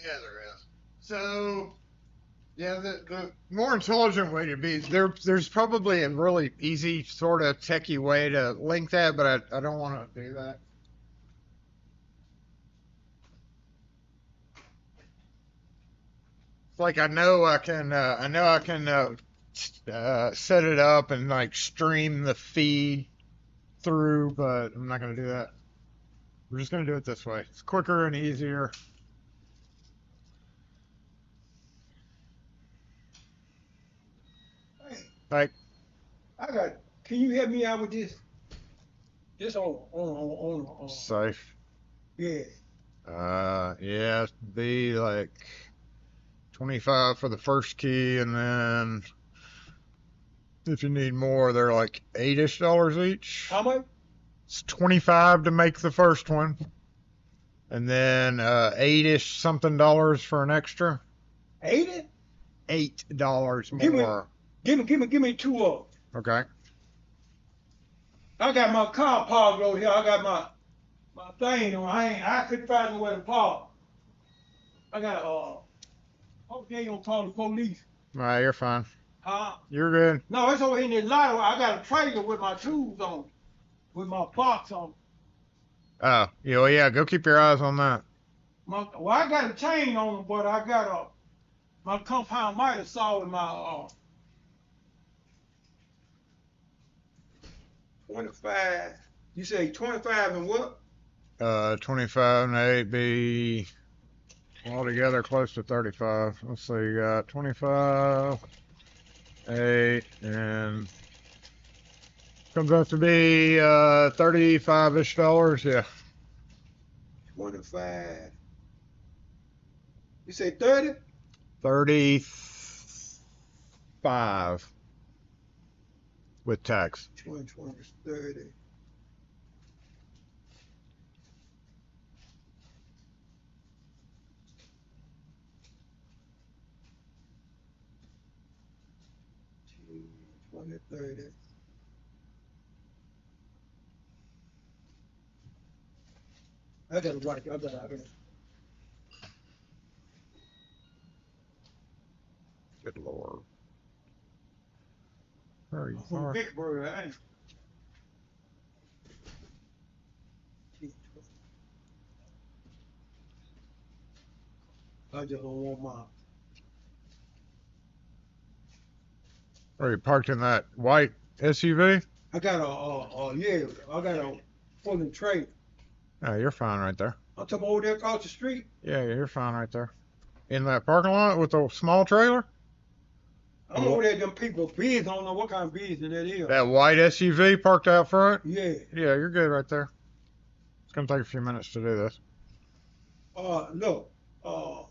Yeah, there is. So, yeah, the more intelligent way to be, there's probably a really easy sort of techie way to link that, but I don't want to do that. It's like I know I can set it up and like stream the feed through, but I'm not gonna do that. We're just gonna do it this way. It's quicker and easier. Hey, Like, can you help me out with this? Just on. safe. Yeah. Yeah, be like 25 for the first key, and then if you need more, they're like $8-ish each. How much? It's 25 to make the first one, and then $8-ish something for an extra. 80? $8 more. Give me two of them. Okay. I got my car parked over here. I got my thing on. I couldn't find nowhere to park. I got hope they don't call the police. All right, you're fine. Huh? You're good. No, it's over in this lot. I got a trailer with my tools on, with my box on. Oh, yeah. Go keep your eyes on that. Well, I got a chain on them, but I got my compound miter saw in my 25. You say 25 and what? 25 and 8 be altogether close to 35. Let's see, you got 25, 8, and comes out to be 35-ish dollars. Yeah. 25. You say 30? 35 with tax. 20, 30. $20, 30. I gotta write. I gotta. Good Lord. Very From far. Vicksburg, I ain't. I just don't want my. Are you parked in that white SUV? I got I got a full trailer. Oh, you're fine right there. I'm talking over there across the street. Yeah, you're fine right there. In that parking lot with the small trailer? I'm over there, them people busy. I don't know what kind of business that is. That white SUV parked out front? Yeah. Yeah, you're good right there. It's gonna take a few minutes to do this. Look. How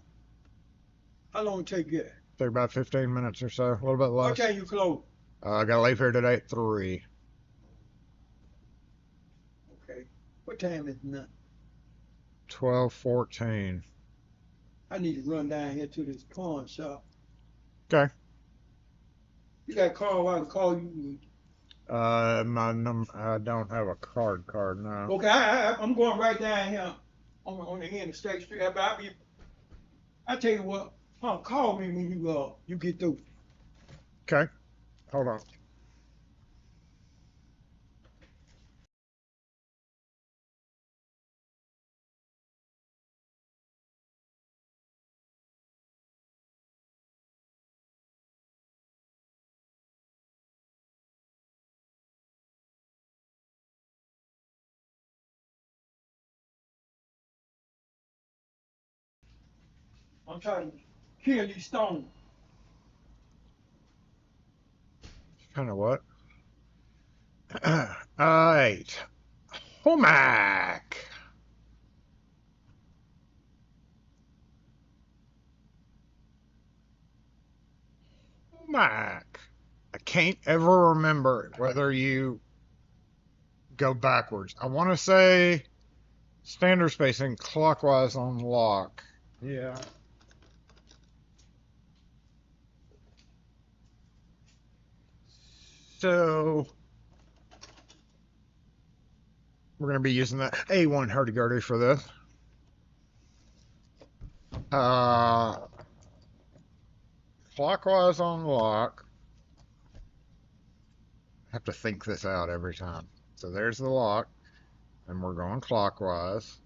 long it take you? Take about 15 minutes or so, a little bit What less. time you close? I gotta leave here today at 3. Okay. What time is it now? 12:14. I need to run down here to this pawn shop. Okay. You got a call? I can call you. My number. I don't have a card now. Okay, I'm going right down here on the end of State Street. I tell you what, call me when you get through. Okay. Hold on. I'm trying to kill these stones. Kind of what? Alright. Homac. Homac. I can't ever remember whether you go backwards. I want to say standard spacing clockwise on lock. Yeah. So we're going to be using that A1 hurdy-gurdy for this. Clockwise on lock. I have to think this out every time. So there's the lock, and we're going clockwise.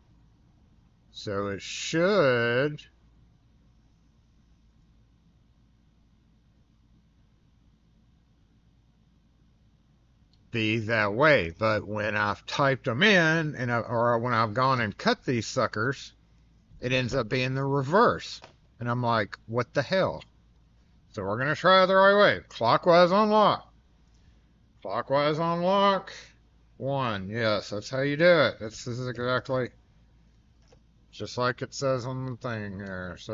So it should be that way. But when I've typed them in, or when I've gone and cut these suckers, it ends up being the reverse. And I'm like, what the hell? So we're going to try it the right way. Clockwise on lock. Clockwise on lock. 1. Yes, that's how you do it. This is exactly just like it says on the thing there. So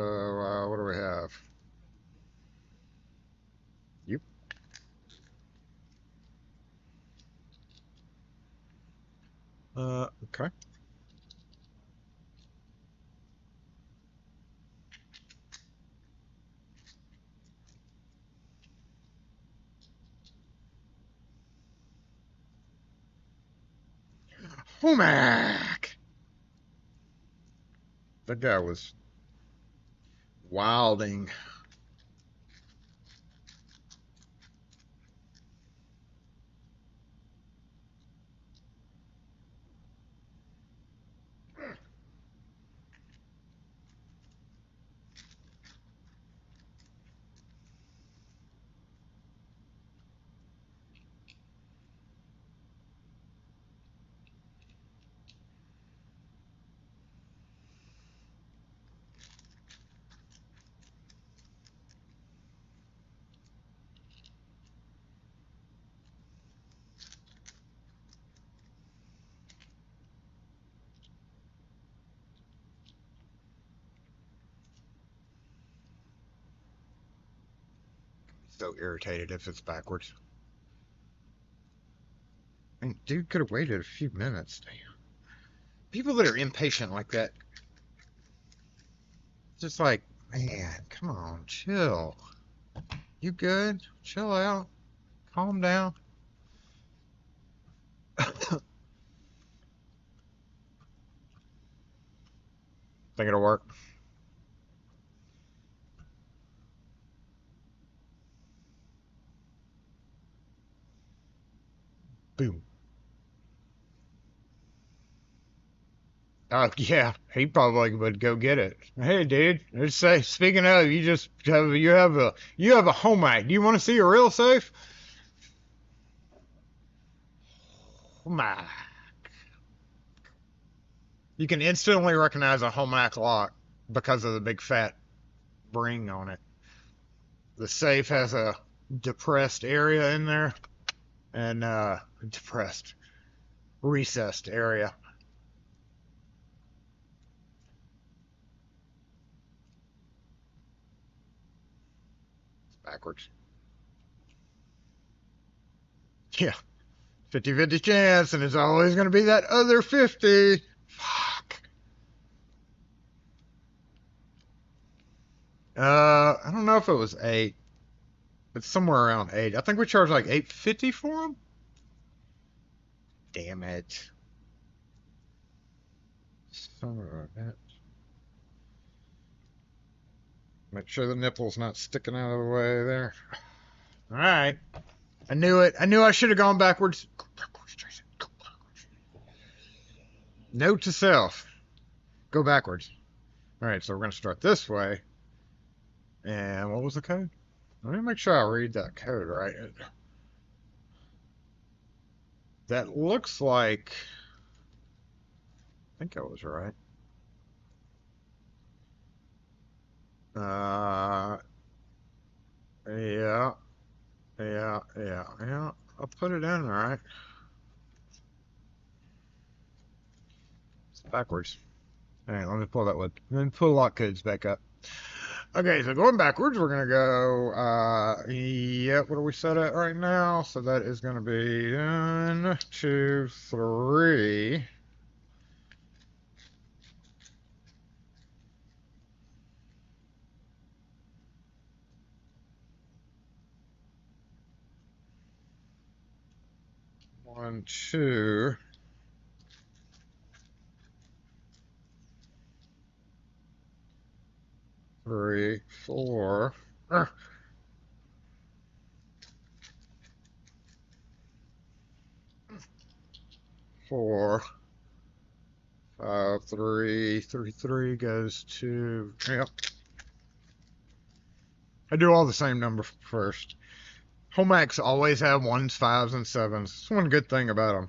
what do we have? Yep. Okay. Homac! That guy was wilding. So irritated if it's backwards. I mean, dude could have waited a few minutes. Damn. People that are impatient like that, just like, man, come on, chill. You good? Chill out. Calm down. Think it'll work? Boom. Oh yeah, he probably would go get it. Hey, dude, let's say. Speaking of, you have a homemate. Do you want to see a real safe? Homemate. You can instantly recognize a homemate lock because of the big fat ring on it. The safe has a depressed area in there, and recessed area. Backwards. Yeah. 50-50 chance, and it's always going to be that other 50. Fuck. I don't know if it was 8. It's somewhere around 8. I think we charged like $8.50 for them. Damn it. Son of a bitch. Make sure the nipple's not sticking out of the way there. All right. I knew it. I knew I should have gone backwards. Go backwards, Jason. Go backwards. Note to self. Go backwards. All right, so we're going to start this way. And what was the code? Let me make sure I read that code right. That looks like... I think I was right. Yeah. I'll put it in, right? It's backwards. All right, let me pull that one. Let me pull lock codes back up. Okay, so going backwards, we're gonna go, yep, what are we set at right now? So that is gonna be 1, 2, 3. One, 2. 3, 4. 4, 5, 3, 3, 3 goes to, yep. I do all the same number first. Home Macs always have 1s, 5s, and 7s. That's one good thing about them.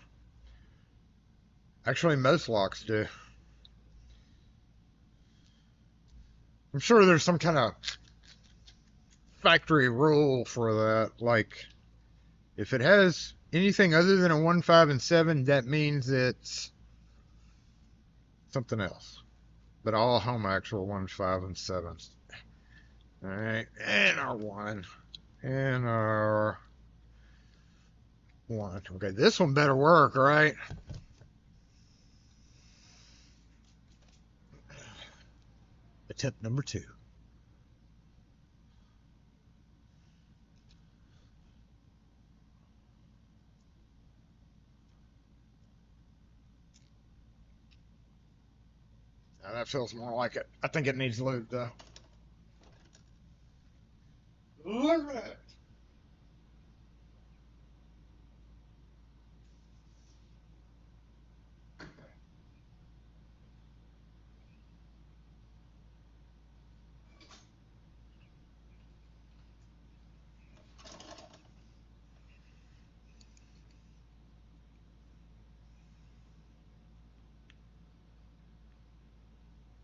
Actually, most locks do. I'm sure there's some kind of factory rule for that. Like, if it has anything other than a 1, 5, and 7, that means it's something else. But all home Macs were 1s, 5, and 7s. Alright, and our 1. And our 1. Okay, this one better work, right? Attempt number 2. Now that feels more like it. I think it needs lube though. Look at that.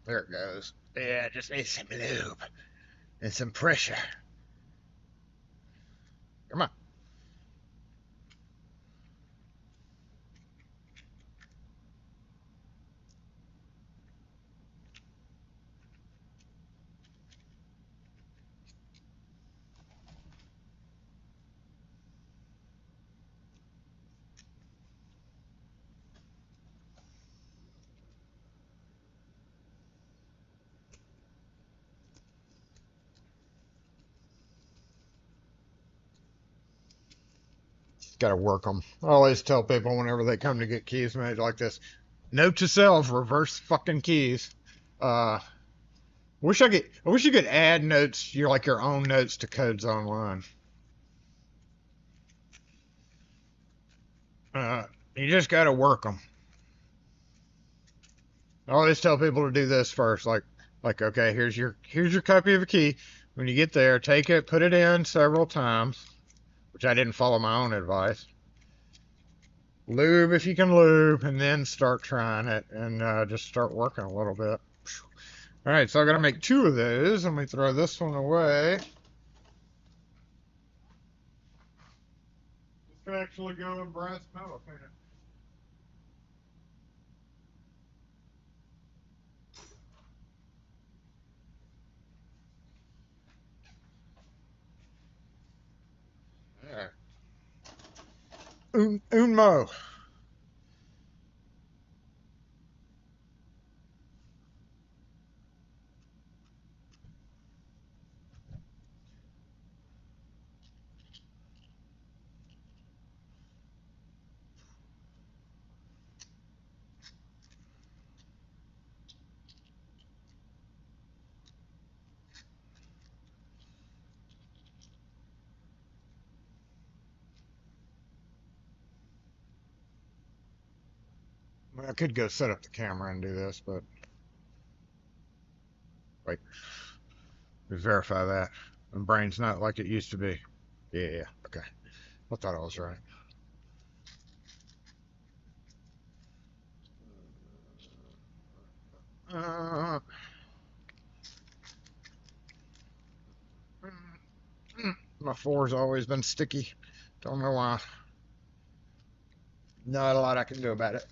There it goes. Yeah, just need some lube and some pressure. Come on. Got to work them. I always tell people whenever they come to get keys made like this, note to self: reverse fucking keys. I wish you could add notes, your own notes to codes online. You just got to work them. I always tell people to do this first, like okay, here's your copy of a key. When you get there, take it, put it in several times, which I didn't follow my own advice. Lube if you can lube, and then start trying it, and just start working a little bit. All right, so I got to make 2 of those. Let me throw this one away. This could actually go in brass metal, can't it? Unmo. Well, I could go set up the camera and do this, but wait, let's verify that. My brain's not like it used to be. Yeah, okay. I thought I was right. My 4's always been sticky. Don't know why. Not a lot I can do about it.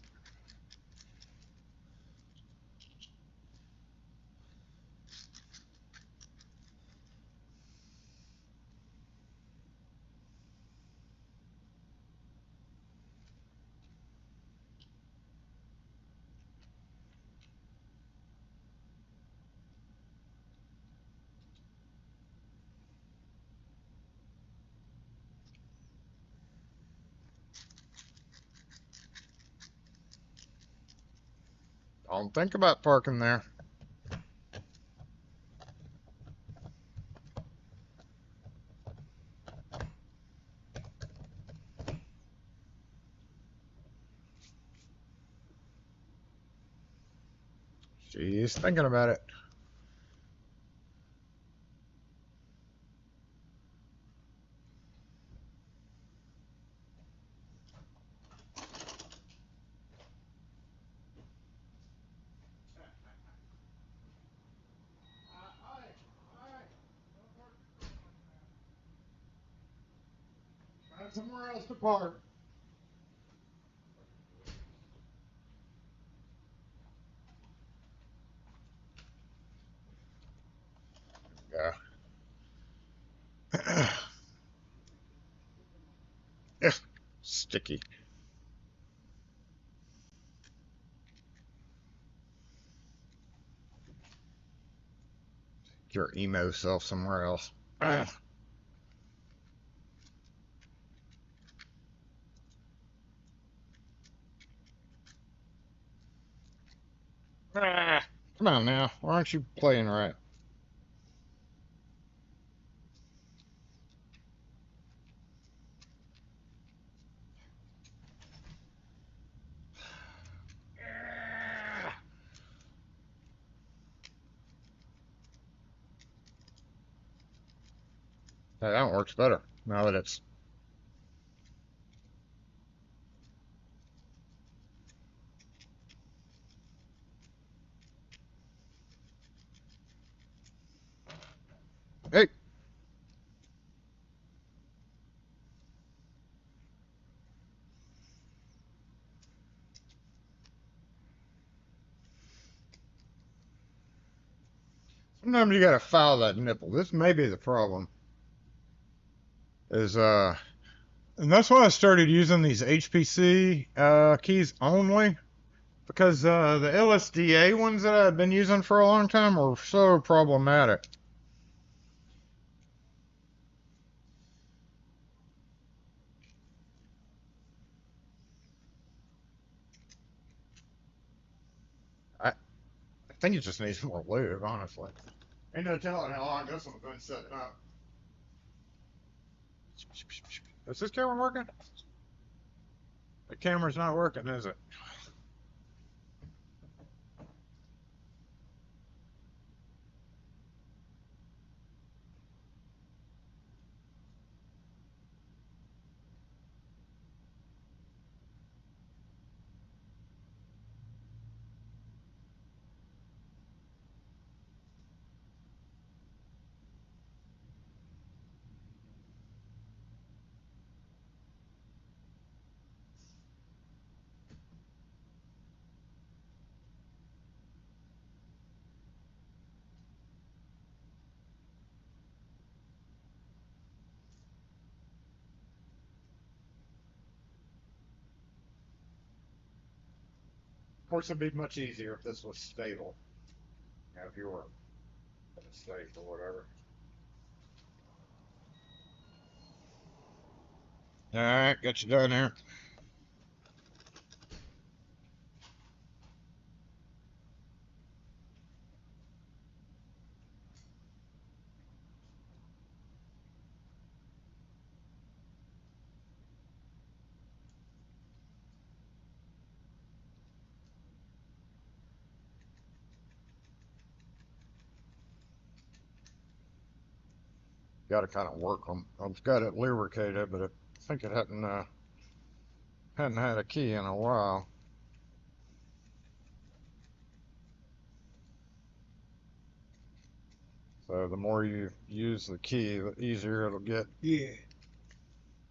Don't think about parking there. She's thinking about it. Find somewhere else to park. Yeah. Ugh, sticky. Your emo self somewhere else. Ugh. Ah, come on now. Why aren't you playing right? Hey, that one works better now that it's. Hey. Sometimes you gotta foul that nipple. This may be the problem. And that's why I started using these HPC keys only, because the LSDA ones that I've been using for a long time are so problematic. I think it just needs more lube, honestly. Ain't no telling how long this one's been sitting up. Is this camera working? The camera's not working, is it? Of course, it'd be much easier if this was stable. You know, if you were in a state or whatever. All right, got you done there. Got to kind of work them. I've got it lubricated, but I think it hadn't had a key in a while. So the more you use the key, the easier it'll get. Yeah.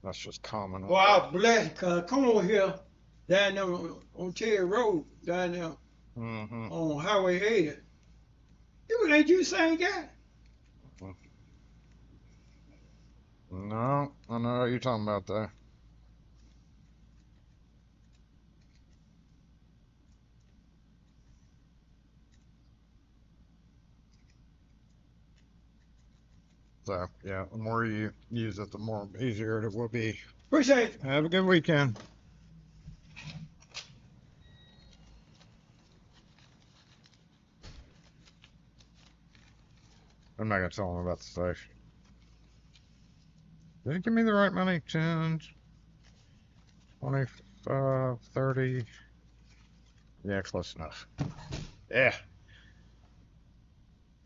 That's just common. Well, I was blessed because come over here down there on Terry Road, down there on Highway 80. It ain't you the same guy? No, I know what you're talking about there. So, yeah, the more you use it, the more easier it will be. Appreciate it. Have a good weekend. I'm not going to tell them about the station. Did it give me the right money? 10, 25, 30. Yeah, close enough. Yeah.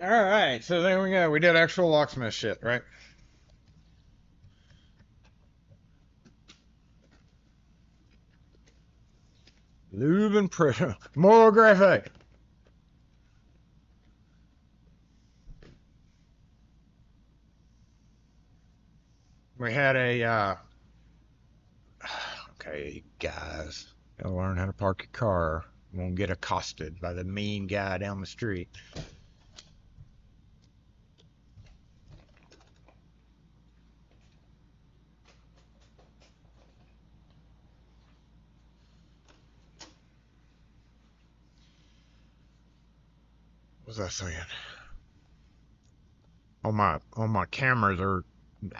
Alright, so there we go. We did actual locksmith shit, right? Lube and pressure. More graphic. We had a, okay, guys, gotta learn how to park your car. You won't get accosted by the mean guy down the street. What was I saying? All my cameras are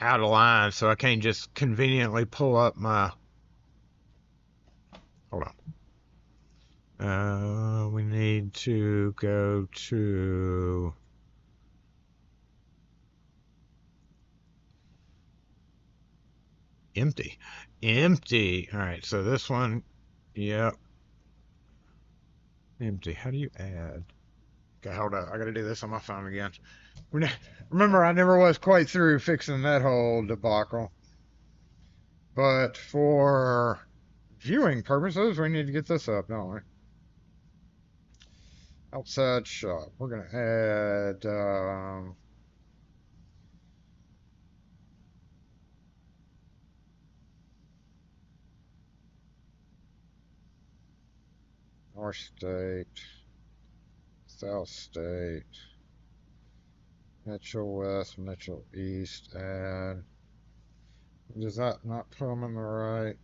out of line, so I can't just conveniently pull up my. Hold on. We need to go to. Empty. All right, so this one, yep. Empty. How do you add? Okay, hold up. I gotta do this on my phone again. Remember, I never was quite through fixing that whole debacle. But for viewing purposes, we need to get this up, don't we? Outside shop. We're gonna add. North State, South State, Mitchell West, Mitchell East, and does that not put them in the right?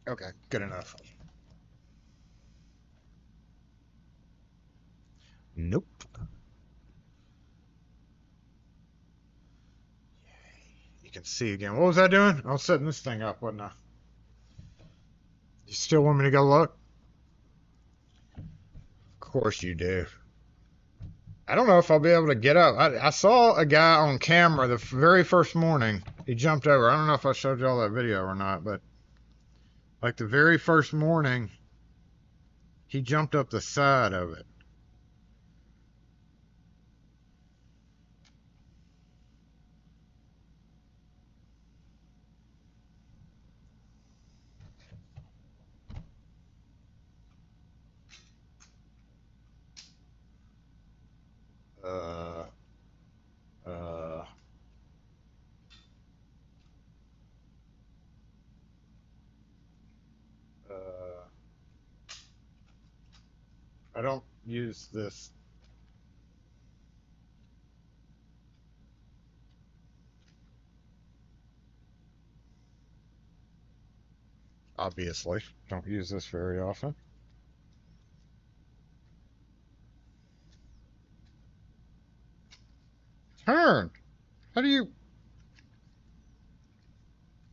Okay, good enough. Nope. You can see again. What was I doing? I was setting this thing up, wasn't I? You still want me to go look? Of course you do. I don't know if I'll be able to get up. I saw a guy on camera the very first morning. He jumped over. I don't know if I showed y'all that video or not, but like the very first morning, he jumped up the side of it. I don't use this. Obviously, don't use this very often. Turn. How do you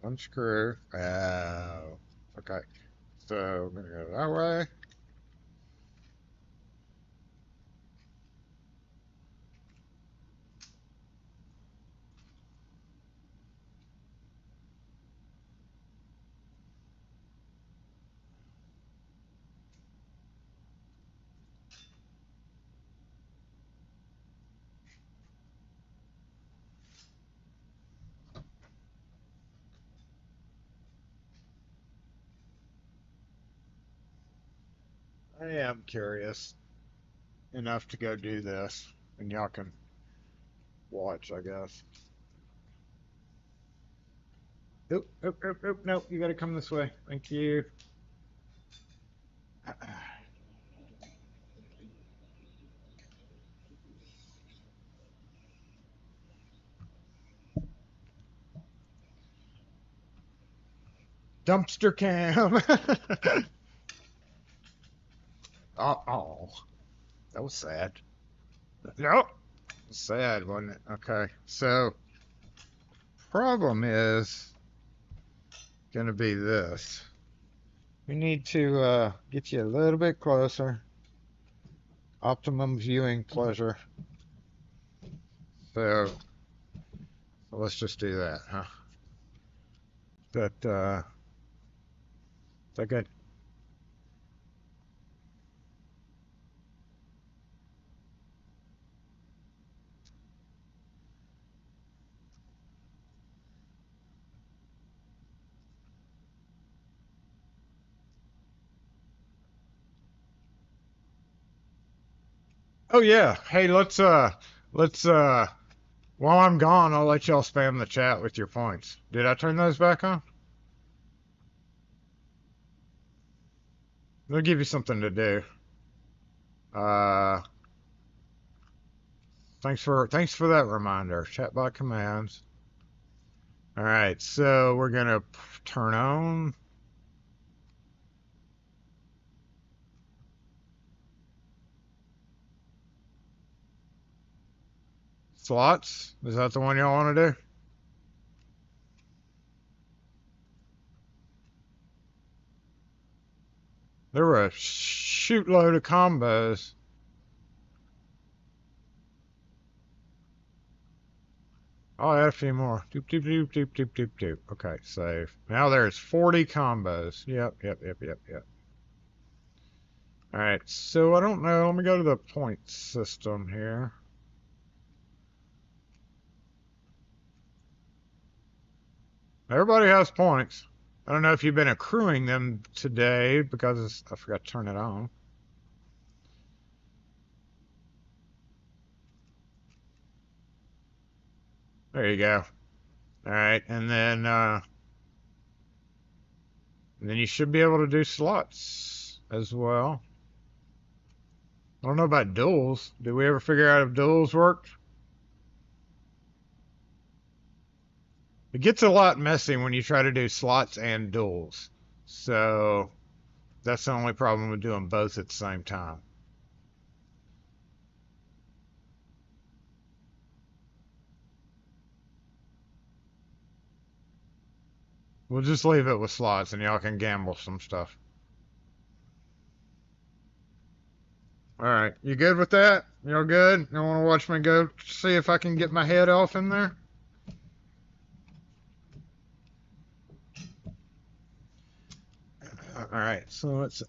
unscrew? Oh, okay. So I'm gonna go that way. I am curious enough to go do this, and y'all can watch, I guess. Oop, oop, oop, oop, nope, you gotta come this way. Thank you. Dumpster cam. Oh, that was sad. Nope. Sad, wasn't it? Okay, so problem is gonna be this. We need to get you a little bit closer. Optimum viewing pleasure. So let's just do that, huh? Is that good? Oh yeah. Hey, let's while I'm gone, I'll let y'all spam the chat with your points. Did I turn those back on? They'll give you something to do. Uh, thanks for that reminder. Chatbot commands. All right, so we're gonna turn on. Slots. Is that the one y'all want to do? There were a shoot load of combos. I'll add a few more. Doop, doop, doop, doop, doop, doop, doop. Okay, save. Now there's 40 combos. Yep. All right, so I don't know. Let me go to the point system here. Everybody has points. I don't know if you've been accruing them today because I forgot to turn it on. There you go. All right, and then you should be able to do slots as well. I don't know about duels. Did we ever figure out if duels worked? It gets a lot messy when you try to do slots and duels. So that's the only problem with doing both at the same time. We'll just leave it with slots and y'all can gamble some stuff. All right, you good with that? Y'all good? You want to watch me go see if I can get my head off in there? All right, so let's.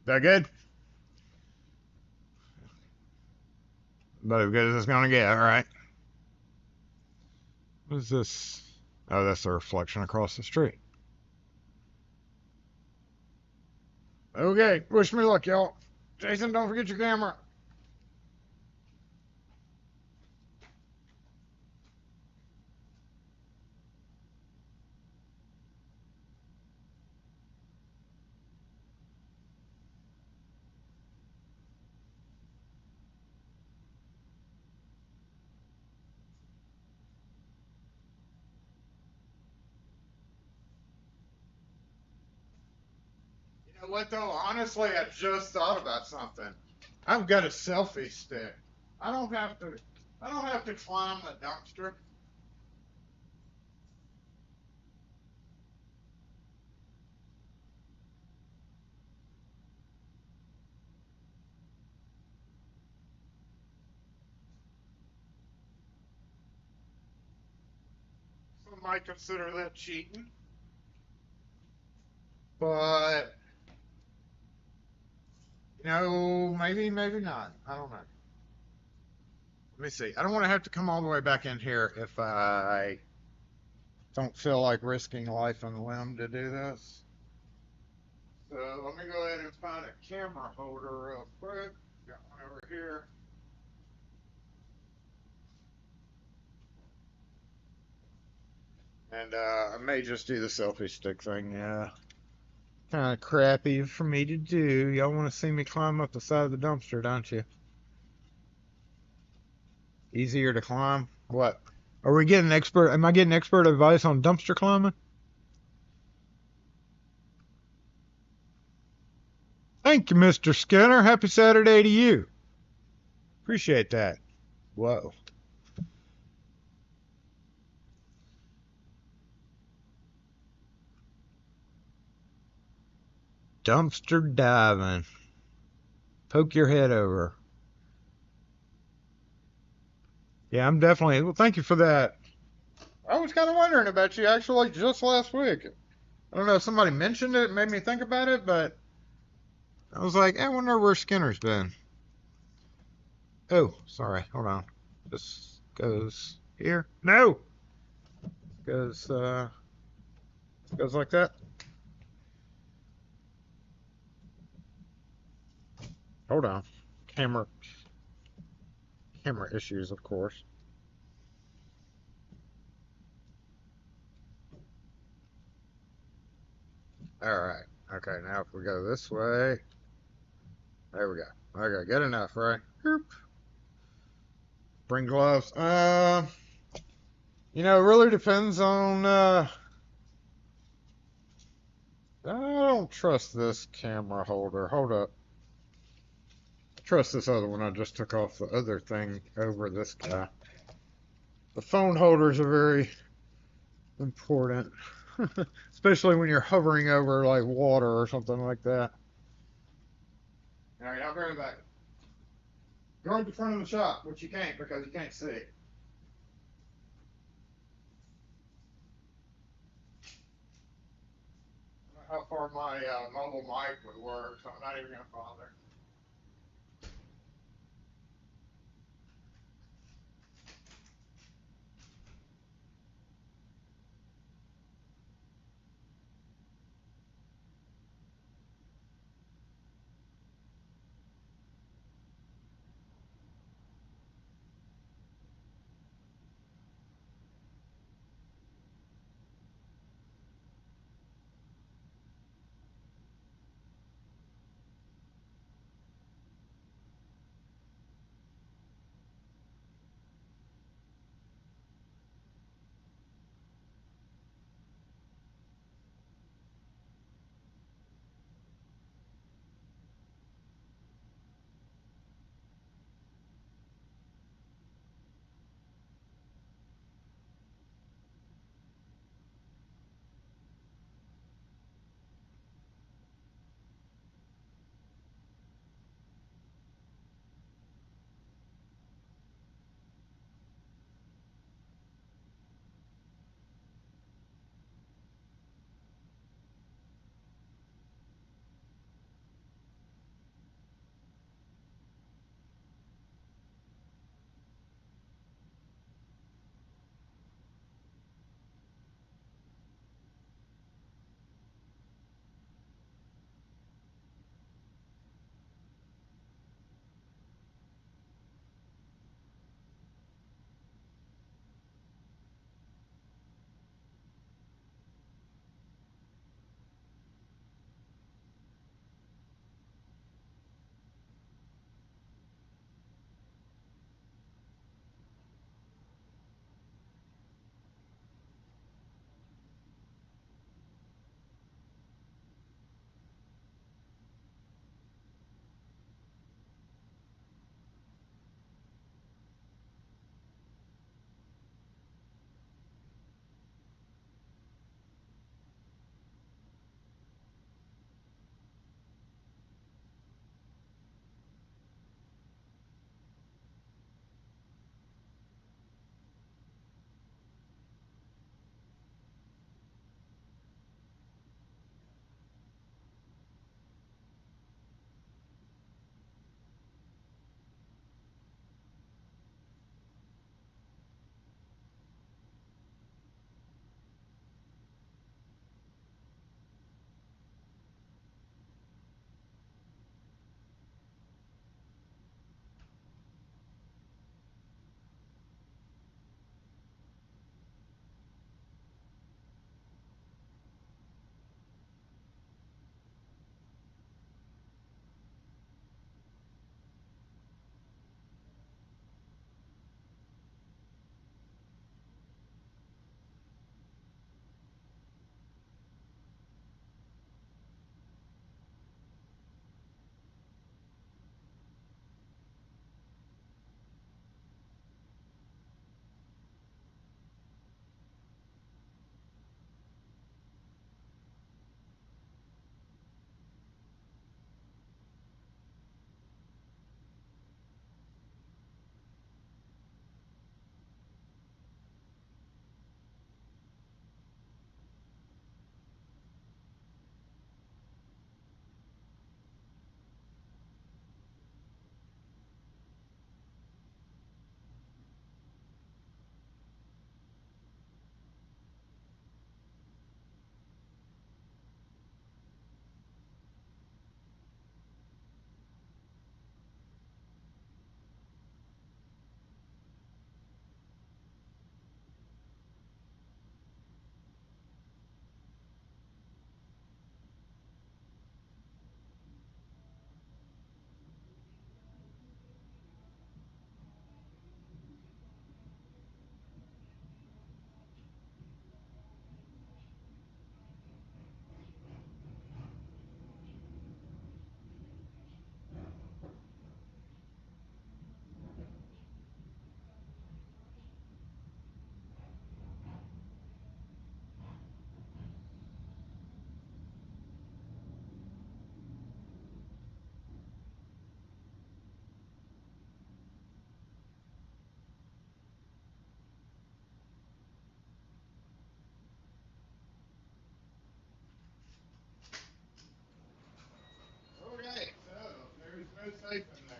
That good? About as good as it's gonna get. All right. What is this? Oh, that's the reflection across the street. Okay, wish me luck, y'all. Jason, don't forget your camera. You know what though? Honestly, I just thought about something. I've got a selfie stick. I don't have to. I don't have to climb the dumpster. Some might consider that cheating, but you know, maybe not. I don't know. Let me see. I don't want to have to come all the way back in here if I don't feel like risking life and limb to do this. So let me go ahead and find a camera holder real quick. Got one over here. And I may just do the selfie stick thing, yeah. Kind of crappy for me to do. Y'all want to see me climb up the side of the dumpster, don't you? Easier to climb? What? Are we getting expert? Am I getting expert advice on dumpster climbing? Thank you, Mr. Skinner. Happy Saturday to you. Appreciate that. Whoa. Dumpster diving. Poke your head over. Yeah, I'm definitely. Well, thank you for that. I was kind of wondering about you actually just last week. I don't know if somebody mentioned it, made me think about it, but I was like, I wonder where Skinner's been. Oh, sorry. Hold on. This goes here. No! Goes like that. Hold on. Camera issues, of course. Alright. Okay, now if we go this way. There we go. Okay, good enough, right? Bring gloves. You know, it really depends on, I don't trust this camera holder. Hold up. I trust this other one. I just took off the other thing over this guy. The phone holders are very important. Especially when you're hovering over, like, water or something like that. Alright, I'll bring it back. Go to the front of the shop, which you can't because you can't see. How far my mobile mic would work, so I'm not even going to bother. safe in there.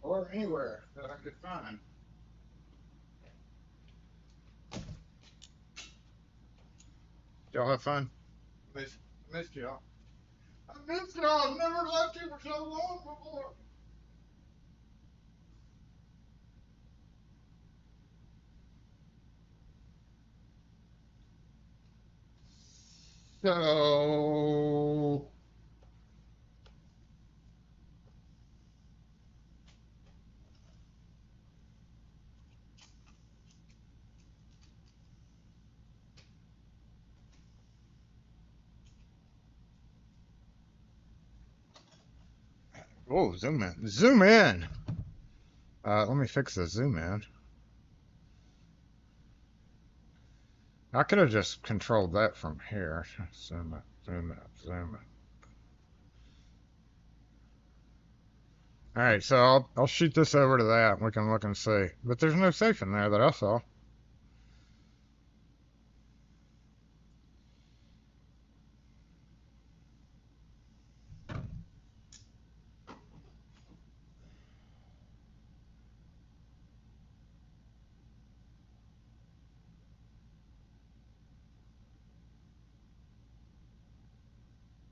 Or anywhere that I could find. Y'all have fun? Missed y'all. I missed y'all. I've never left you for so long before. So oh, zoom in. Zoom in. Let me fix the zoom in. I could have just controlled that from here. Zoom in, zoom in, zoom in. All right, so I'll shoot this over to that. We can look and see. But there's no safe in there that I saw.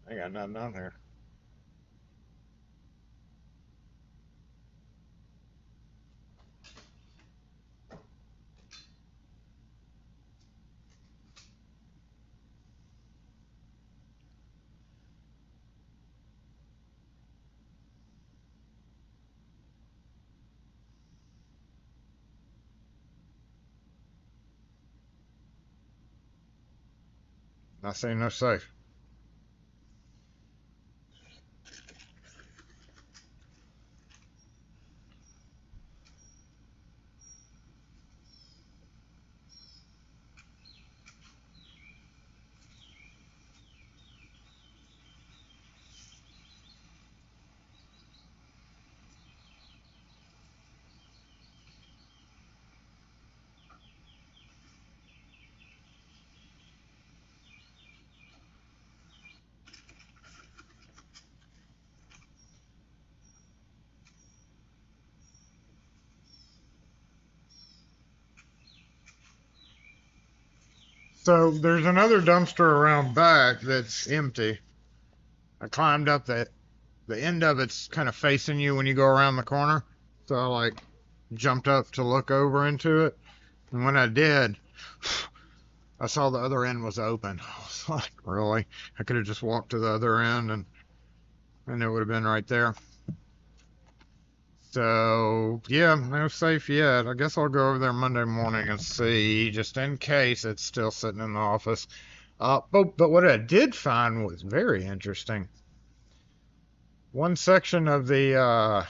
I got nothing on here. I see no safe. So there's another dumpster around back that's empty. I climbed up the end of it's kind of facing you when you go around the corner. So I like jumped up to look over into it. And when I did, I saw the other end was open. I was like, really? I could have just walked to the other end and it would have been right there. So, yeah, no safe yet. I guess I'll go over there Monday morning and see, just in case it's still sitting in the office. But what I did find was very interesting. One section of the,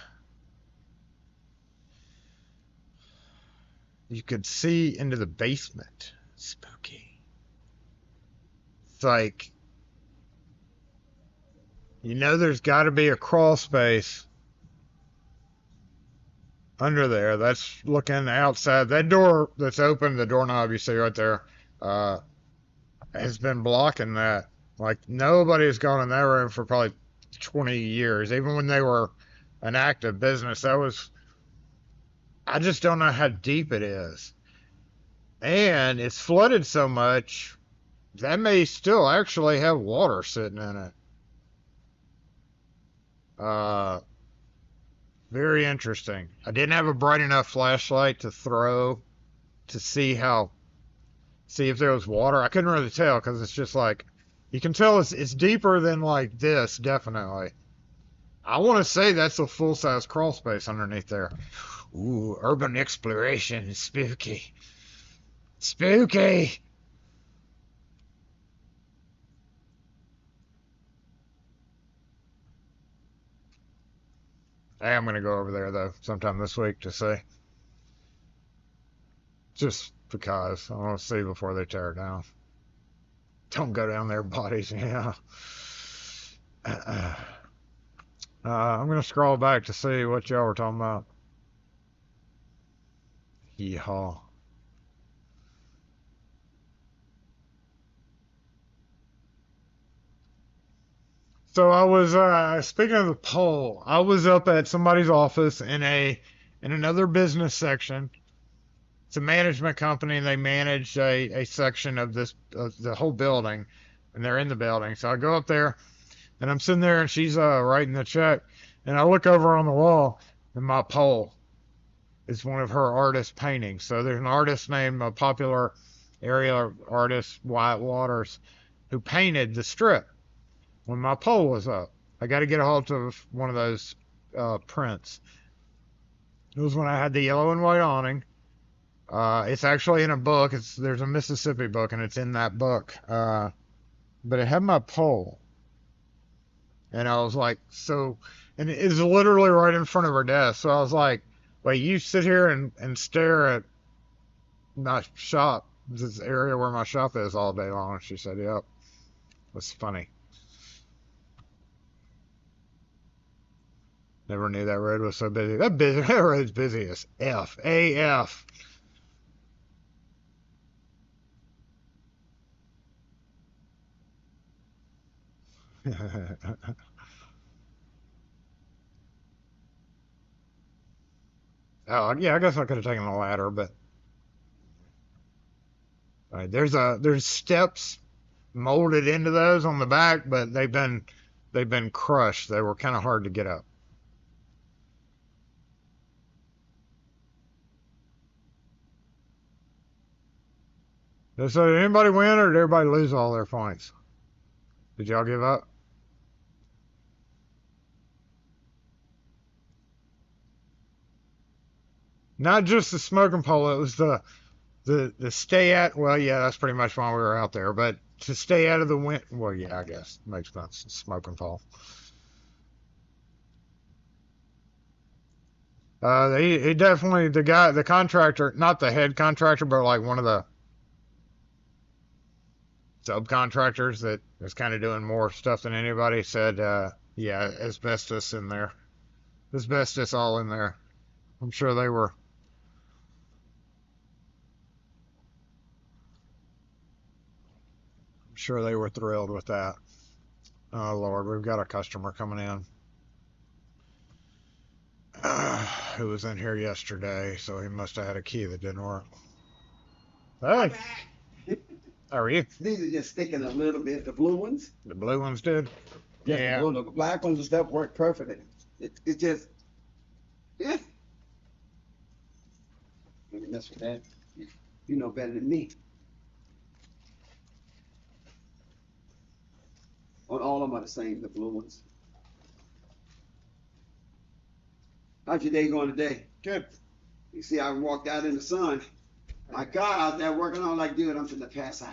you could see into the basement. Spooky. It's like, you know there's got to be a crawl space under there. That's looking outside. That door that's open, the doorknob you see right there, has been blocking that. Like, nobody's gone in that room for probably 20 years. Even when they were an active business, I just don't know how deep it is. And it's flooded so much, that may still actually have water sitting in it. Very interesting. I didn't have a bright enough flashlight to throw to see if there was water. I couldn't really tell because it's just like, you can tell it's deeper than like this, definitely. I want to say that's a full-size crawl space underneath there. Ooh, urban exploration. Spooky. Spooky! I am going to go over there, though, sometime this week to see. Just because. I want to see before they tear it down. Don't go down there, bodies, yeah. I'm going to scroll back to see what y'all were talking about. Yeehaw. So I was speaking of the poll, I was up at somebody's office in another business section. It's a management company, and they manage a section of this of the whole building, and they're in the building. So I go up there, and I'm sitting there, and she's writing the check, and I look over on the wall, and my pole is one of her artist paintings. So there's an artist named a popular area artist, Wyatt Waters, who painted the strip when my pole was up. I got to get a hold of one of those prints. It was when I had the yellow and white awning. It's actually in a book. There's a Mississippi book, and it's in that book. But it had my pole, and I was like, so, and it's literally right in front of her desk. So I was like, wait, you sit here and stare at my shop, this area where my shop is all day long? And she said, yep. It's funny. Never knew that road was so busy. That road's busy as F. AF. Oh, yeah, I guess I could have taken a ladder, but all right, there's steps molded into those on the back, but they've been crushed. They were kind of hard to get up. So did anybody win, or did everybody lose all their points? Did y'all give up? Not just the smoking pole, it was the stay at, well, yeah, that's pretty much why we were out there, but to stay out of the wind, well, yeah, I guess makes sense. Smoking pole. He definitely, the contractor, not the head contractor, but like one of the subcontractors that is kind of doing more stuff than anybody, said, yeah, asbestos in there. Asbestos all in there. I'm sure they were. I'm sure they were thrilled with that. Oh Lord, we've got a customer coming in. Who was in here yesterday, so he must have had a key that didn't work. Hey, how are you? These are just sticking a little bit. The blue ones. The blue ones did? Yeah. The black ones and stuff work perfectly. It just, yeah. Let me mess with that. You know better than me. All of them are the same, the blue ones. How's your day going today? Good. You see, I walked out in the sun. My car out there working on like, dude, I'm finna pass out.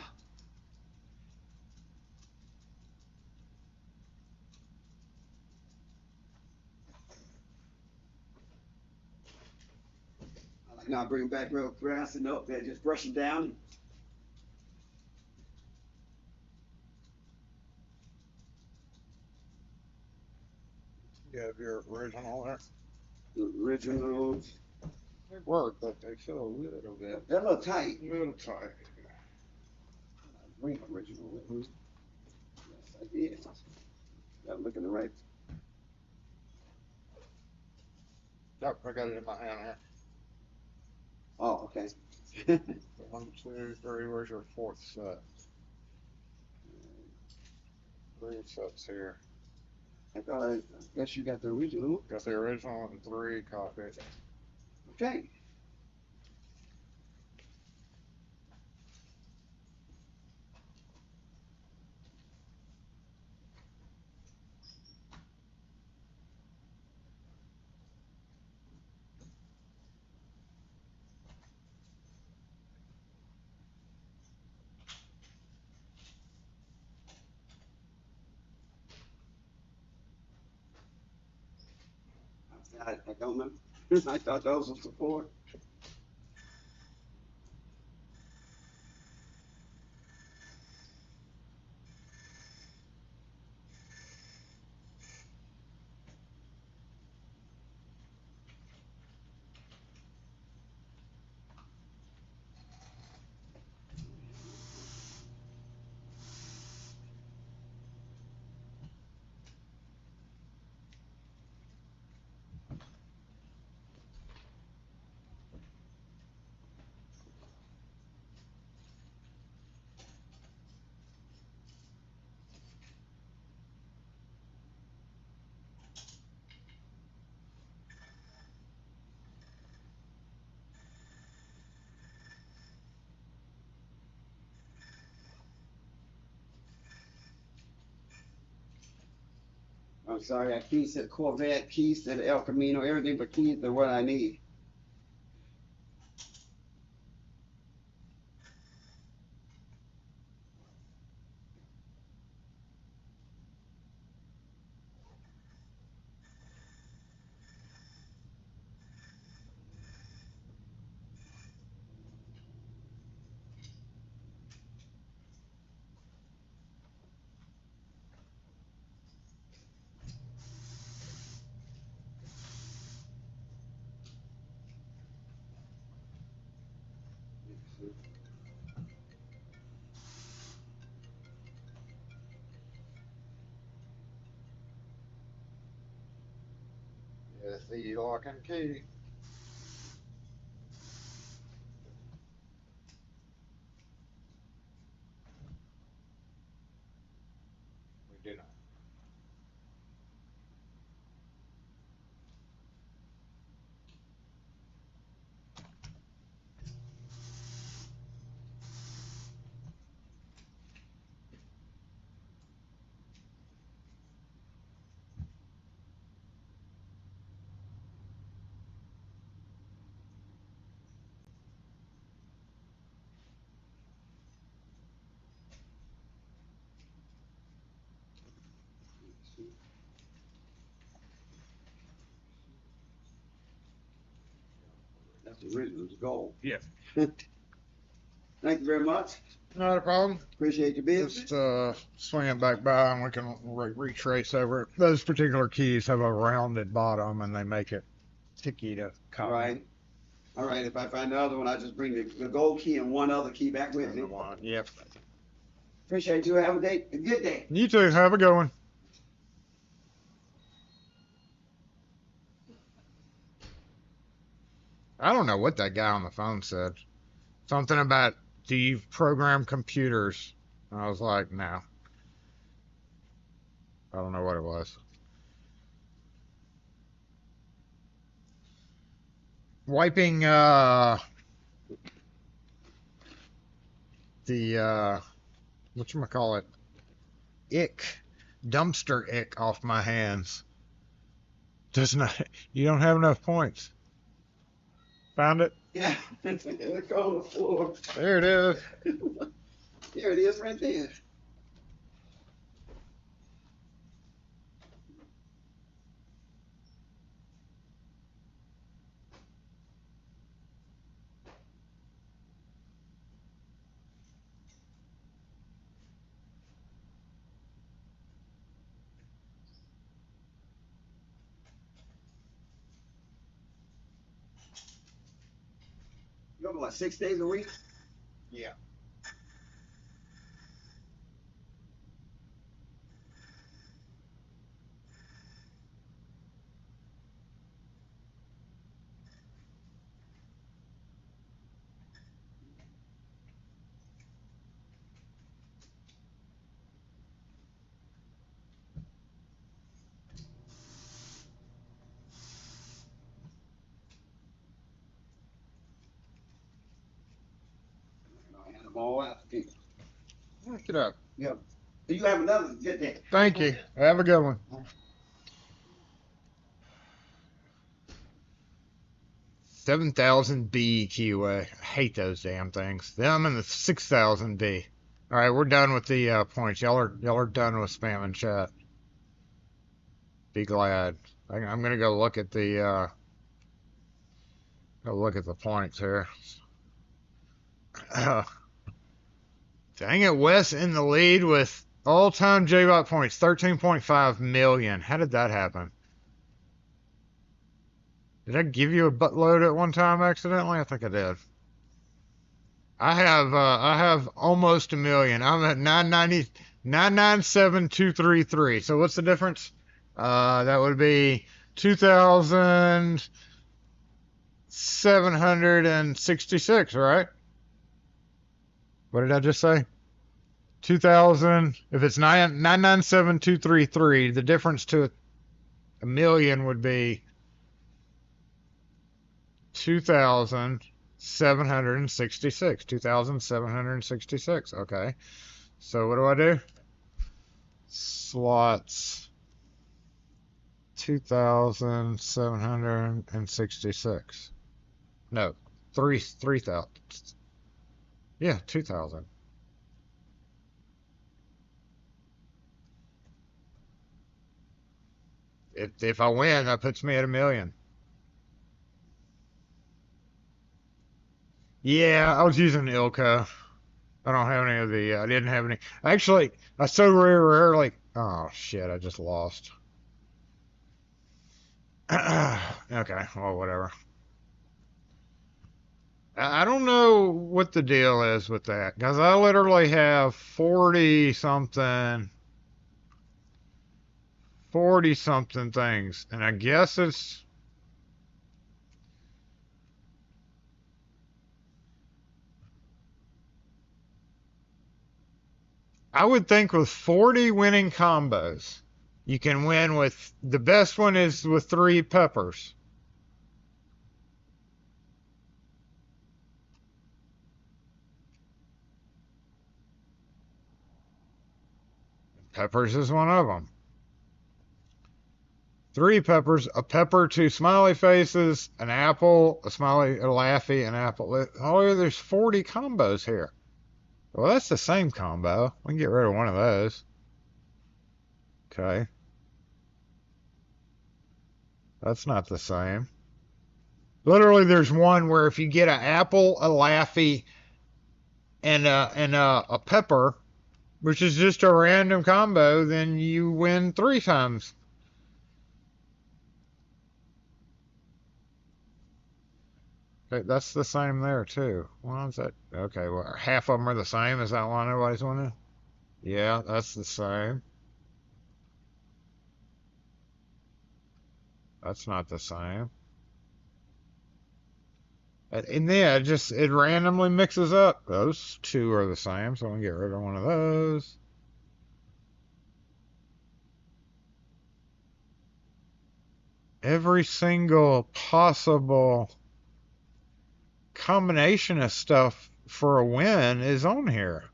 I like now bring them back real fast and up there, just brush them down. You have your original there? The originals. They work, but they feel a little bit. They're a little tight. A little tight. Bring original with me. Yes, I did. Gotta look in the right. Yep, I got it in my hand here. Oh, okay. 1, 2, 3, where's your fourth set? 3 sets here. I guess you got the original. Got the original and 3 copies. Okay. I don't know. I thought those were support. I'm sorry, I keys to the Corvette, keys to the El Camino, everything but keys to what I need. Yes, the lock and key. We do not. That's the original goal. Yeah. Thank you very much. Not a problem. Appreciate your business. Just swing it back by and we can retrace over it. Those particular keys have a rounded bottom and they make it sticky to copy. Right. All right, if I find the other one, I just bring the gold key and one other key back with me. Yep. Appreciate you. Have a good day. You too. Have a good one. I don't know what that guy on the phone said. Something about, do you program computers? And I was like, no. I don't know what it was. Wiping the whatchamacallit, dumpster ick off my hands. Does not, you don't have enough points. Found it? Yeah, it's on the floor. There it is. There it is right there. You go what, 6 days a week? Yeah. I hand them all out to people. Look it up. Yep. You have another good day. Thank you. Have a good one. 7000B keyway. I hate those damn things. Them and the 6000B. All right, we're done with the points. Y'all are done with spam and chat. Be glad. I'm gonna go look at the points here. Dang it, Wes in the lead with all-time JBot points, 13.5 million. How did that happen? Did I give you a buttload at one time accidentally? I think I did. I have almost a million. I'm at 997,233. So what's the difference? That would be 2,766, right? What did I just say? 2,000. If it's 997,233, the difference to a million would be 2,766. 2,766. Okay. So what do? Slots. 2,766. No, 3,000. Yeah, 2,000. If I win, that puts me at 1,000,000. Yeah, I was using Ilka. I don't have any of the. I didn't have any. Actually, I so rarely. Oh shit! I just lost. Okay, well, whatever. I don't know what the deal is with that because I literally have 40 something things, and I guess it's. I would think with 40 winning combos, you can win with the best one is with 3 peppers. Peppers is one of them. 3 peppers, a pepper, 2 smiley faces, an apple, a smiley, a laughy, an apple. Oh, there's 40 combos here. Well, that's the same combo. We can get rid of one of those. Okay. That's not the same. Literally, there's one where if you get an apple, a laughy, and a pepper, which is just a random combo, then you win 3 times. Okay, that's the same there too. Well, is that okay? Well, half of them are the same. Is that one everybody's winning? Yeah, that's the same. That's not the same. And then it randomly mixes up. Those 2 are the same, so I'm gonna get rid of one of those. Every single possible combination of stuff for a win is on here.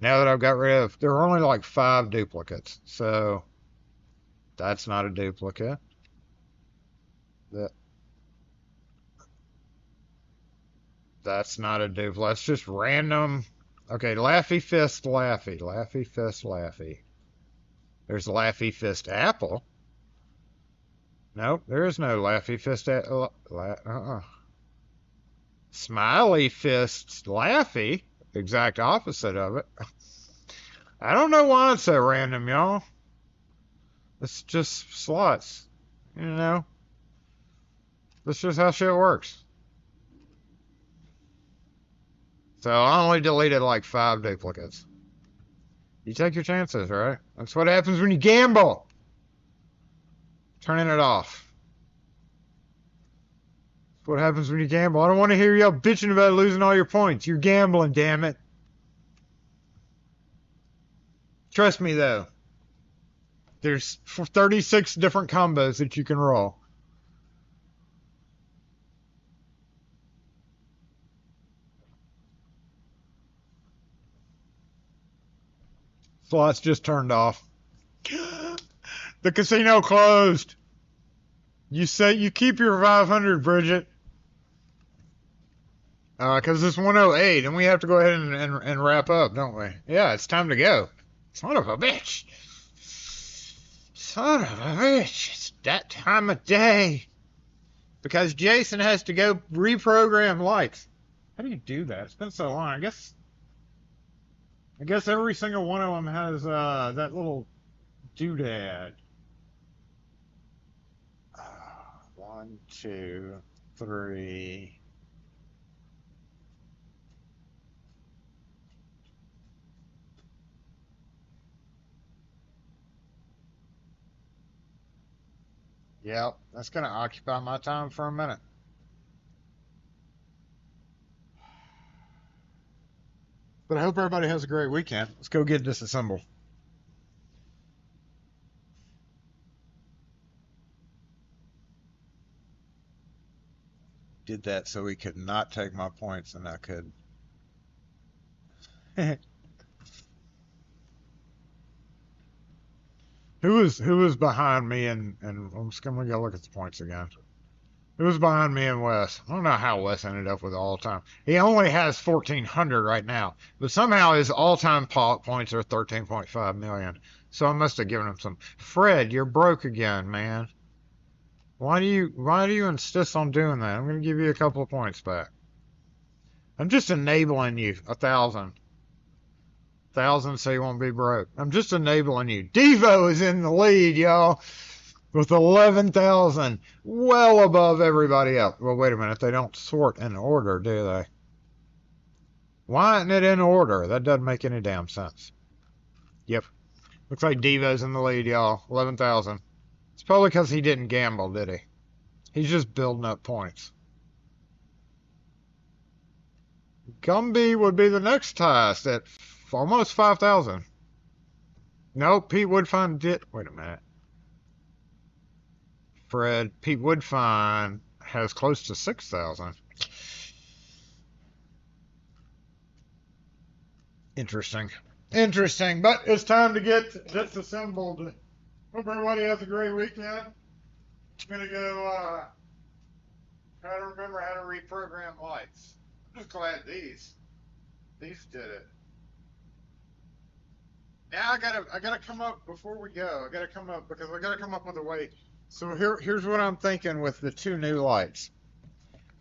Now that I've got rid of, there are only like 5 duplicates, so that's not a duplicate. That's not a duplicate. That's just random. Okay, Laffy Fist Laffy. Laffy Fist Laffy. There's Laffy Fist Apple. Nope, there is no Laffy Fist. Smiley Fist Laffy. Exact opposite of it. I don't know why it's so random, y'all. It's just slots. You know? That's just how shit works. So I only deleted like 5 duplicates. You take your chances, right? That's what happens when you gamble. Turning it off. That's what happens when you gamble. I don't want to hear y'all bitching about losing all your points. You're gambling, damn it. Trust me, though. There's 36 different combos that you can roll. Slots just turned off. The casino closed. You say you keep your 500, Bridget. Because it's 1:08, and we have to go ahead and wrap up, don't we? Yeah, it's time to go. Son of a bitch. Son of a bitch. It's that time of day. Because Jason has to go reprogram lights. How do you do that? It's been so long. I guess every single one of them has that little doodad. 1, 2, 3. Yep, that's going to occupy my time for a minute. But I hope everybody has a great weekend. Let's go get disassembled. Did that so he could not take my points and I could. Who was behind me and I'm just gonna go look at the points again. Who was behind me and Wes? I don't know how Wes ended up with all time. He only has 1,400 right now, but somehow his all-time points are 13.5 million. So I must have given him some. Fred, you're broke again, man. Why do you insist on doing that? I'm gonna give you a couple of points back. I'm just enabling you 1,000. 1,000 so you won't be broke. I'm just enabling you. Devo is in the lead, y'all, with 11,000, well above everybody else. Well, wait a minute. They don't sort in order, do they? Why isn't it in order? That doesn't make any damn sense. Yep. Looks like Devo's in the lead, y'all. 11,000. It's probably because he didn't gamble, did he? He's just building up points. Gumby would be the next highest at almost 5,000. No, Pete Woodfine did. Wait a minute. Pete Woodfine has close to 6,000. Interesting. Interesting. But it's time to get disassembled. Hope everybody has a great weekend. I'm going to go try to remember how to reprogram lights. I'm just glad these did it. Now I gotta come up before we go. I gotta come up because I gotta come up with a way. So here's what I'm thinking with the two new lights.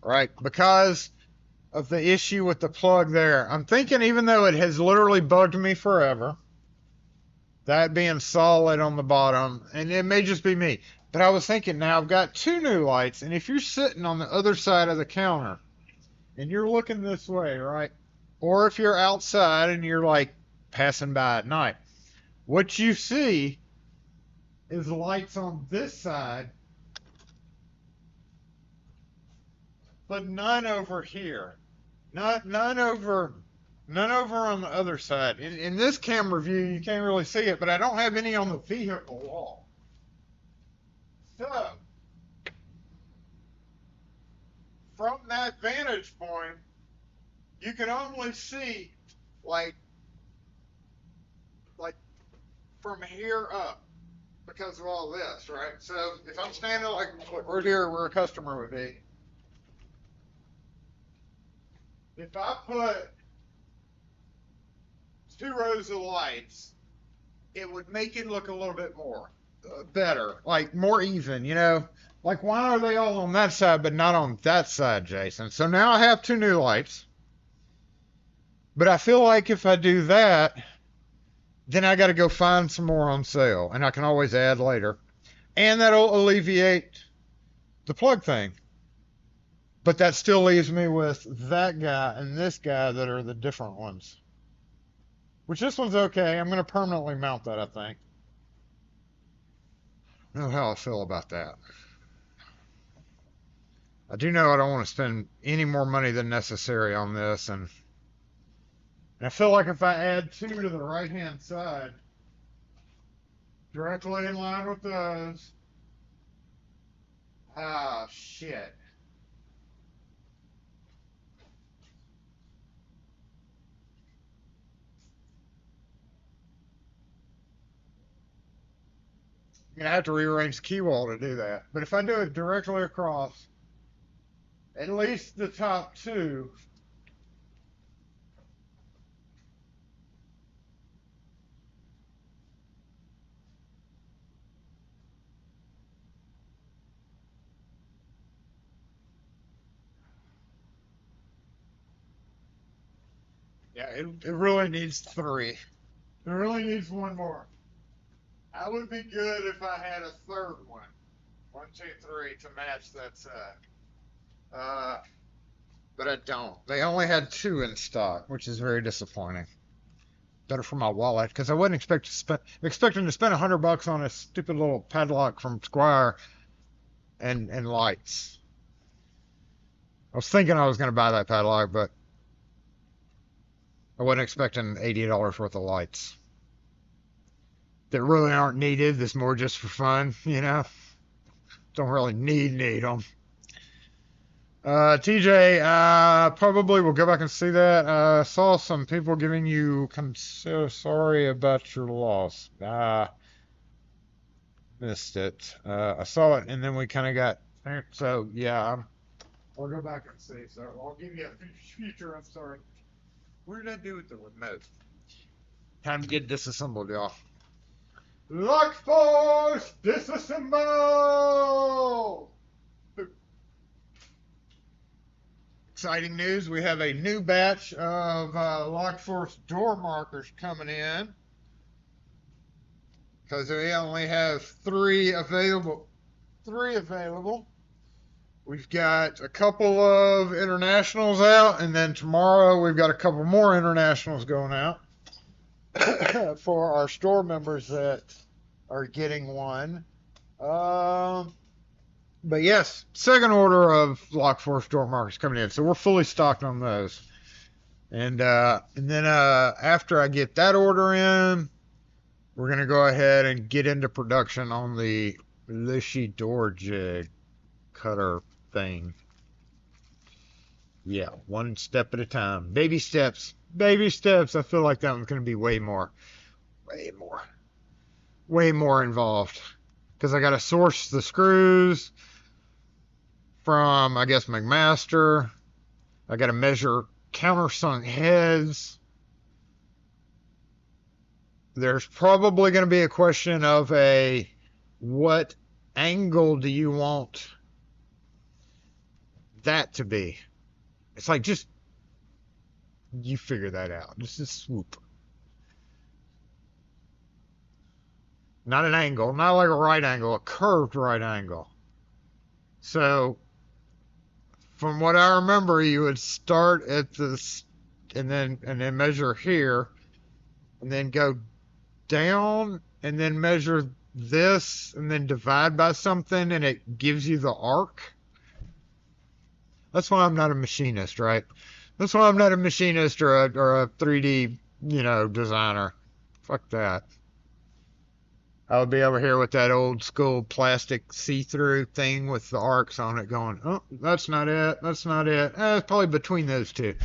Right? Because of the issue with the plug there. I'm thinking, even though it has literally bugged me forever, that being solid on the bottom, and it may just be me, but I was thinking, now I've got two new lights, and if you're sitting on the other side of the counter and you're looking this way, right? Or if you're outside and you're like passing by at night, what you see is lights on this side, but none over here. None over on the other side. In this camera view, you can't really see it, but I don't have any on the vehicle wall. So, from that vantage point, you can only see like from here up because of all this, right? So if I'm standing like right here where a customer would be, if I put 2 rows of lights, it would make it look a little bit more better, like more even, you know? Like, why are they all on that side but not on that side, Jason? So now I have 2 new lights, but I feel like if I do that, then I got to go find some more on sale, and I can always add later, and that'll alleviate the plug thing. But that still leaves me with that guy and this guy that are the different ones. Which this one's okay. I'm going to permanently mount that, I think. I don't know how I feel about that. I do know I don't want to spend any more money than necessary on this, and I feel like if I add 2 to the right-hand side, directly in line with those, ah, shit. I'm going to have to rearrange the key wall to do that. But if I do it directly across, at least the top 2, yeah, it really needs 3. It really needs 1 more. I would be good if I had a 3rd one. 1, 2, 3 to match that side. But I don't. They only had 2 in stock, which is very disappointing. Better for my wallet, because I wasn't expecting to spend $100 on a stupid little padlock from Squire and lights. I was thinking I was going to buy that padlock, but I wasn't expecting $80 worth of lights that really aren't needed. That's more just for fun, you know. Don't really need them. TJ, probably will go back and see that. Saw some people giving you so sorry about your loss. missed it. I saw it, and then we kind of got. So yeah, I'll go back and see. So I'll give you a future. I'm sorry. What did I do with the remote? Time to get disassembled, y'all. Lock force disassemble. Exciting news! We have a new batch of lock force door markers coming in. Because we only have three available. We've got a couple of internationals out, and then tomorrow we've got a couple more internationals going out for our store members that are getting one. But yes, second order of lock force door markers coming in, so we're fully stocked on those. And then after I get that order in, we're going to go ahead and get into production on the Lishy door jig cutter thing. Yeah, one step at a time. Baby steps. Baby steps. I feel like that one's going to be way more involved. Because I got to source the screws from, I guess, McMaster. I got to measure countersunk heads. There's probably going to be a question of what angle do you want that to be? It's like, just, you figure that out. Just a swoop. Not an angle, not like a right angle, a curved right angle. So, from what I remember, you would start at this, and then measure here, and then go down, and then measure this, and then divide by something, and it gives you the arc. That's why I'm not a machinist, right? That's why I'm not a machinist or a 3D, designer. Fuck that. I would be over here with that old school plastic see-through thing with the arcs on it going, oh, that's not it, that's not it. It's probably between those two.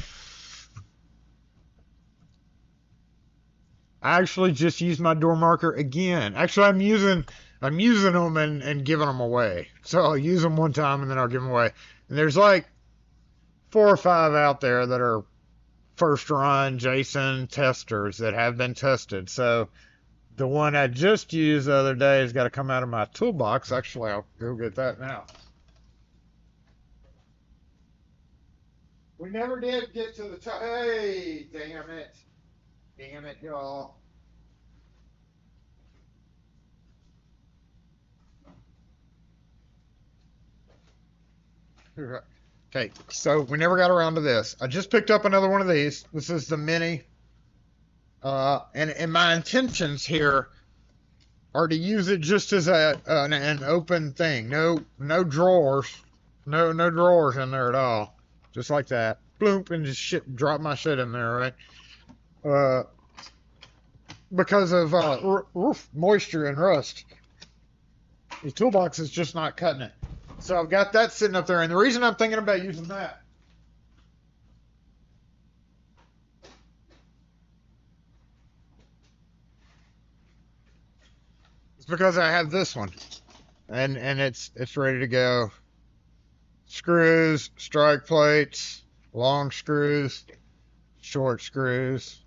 I actually just used my door marker again. Actually, I'm using them and giving them away. So I'll use them one time and then I'll give them away. And there's like 4 or 5 out there that are first run Jason testers that have been tested. So the one I just used the other day has got to come out of my toolbox. Actually, I'll go get that now. We never did get to the top. Hey, damn it. Damn it, y'all. Okay, so we never got around to this. I just picked up another one of these. This is the mini. And my intentions here are to use it just as an open thing. No drawers. No drawers in there at all. Just like that. Bloop, and just drop my shit in there, right? Because of moisture and rust. The toolbox is just not cutting it. So I've got that sitting up there, and the reason I'm thinking about using that is because I have this one, and it's ready to go. Screws, strike plates, long screws, short screws,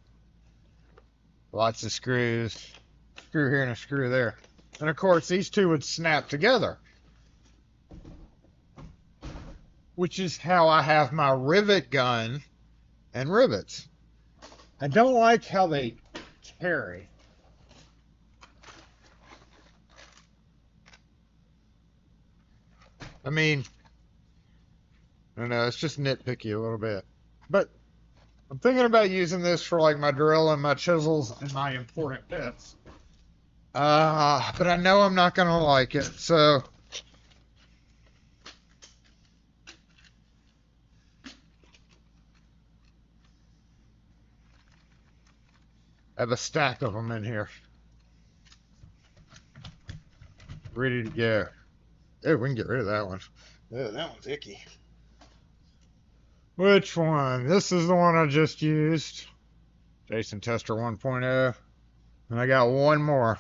lots of screws, screw here and a screw there. And of course, these two would snap together, which is how I have my rivet gun and rivets. I don't like how they carry. I mean, I don't know, it's just nitpicky a little bit. But I'm thinking about using this for like my drill and my chisels and my important bits. But I know I'm not going to like it, so I have a stack of them in here, ready to go. Oh, we can get rid of that one. Oh, that one's icky. Which one? This is the one I just used. Jason Tester 1.0. And I got one more.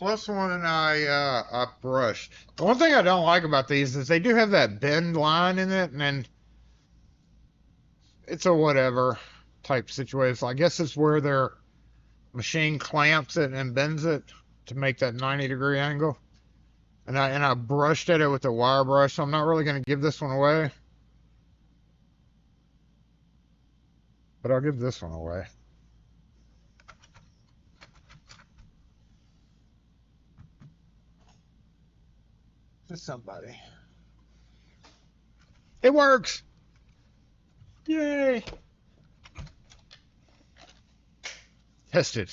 plus one I brushed. The one thing I don't like about these is they do have that bend line in it, and then it's a whatever type situation. So I guess it's where their machine clamps it and bends it to make that 90-degree angle. And I brushed at it with a wire brush, so I'm not really going to give this one away. But I'll give this one away. To somebody. It works! Yay! Tested.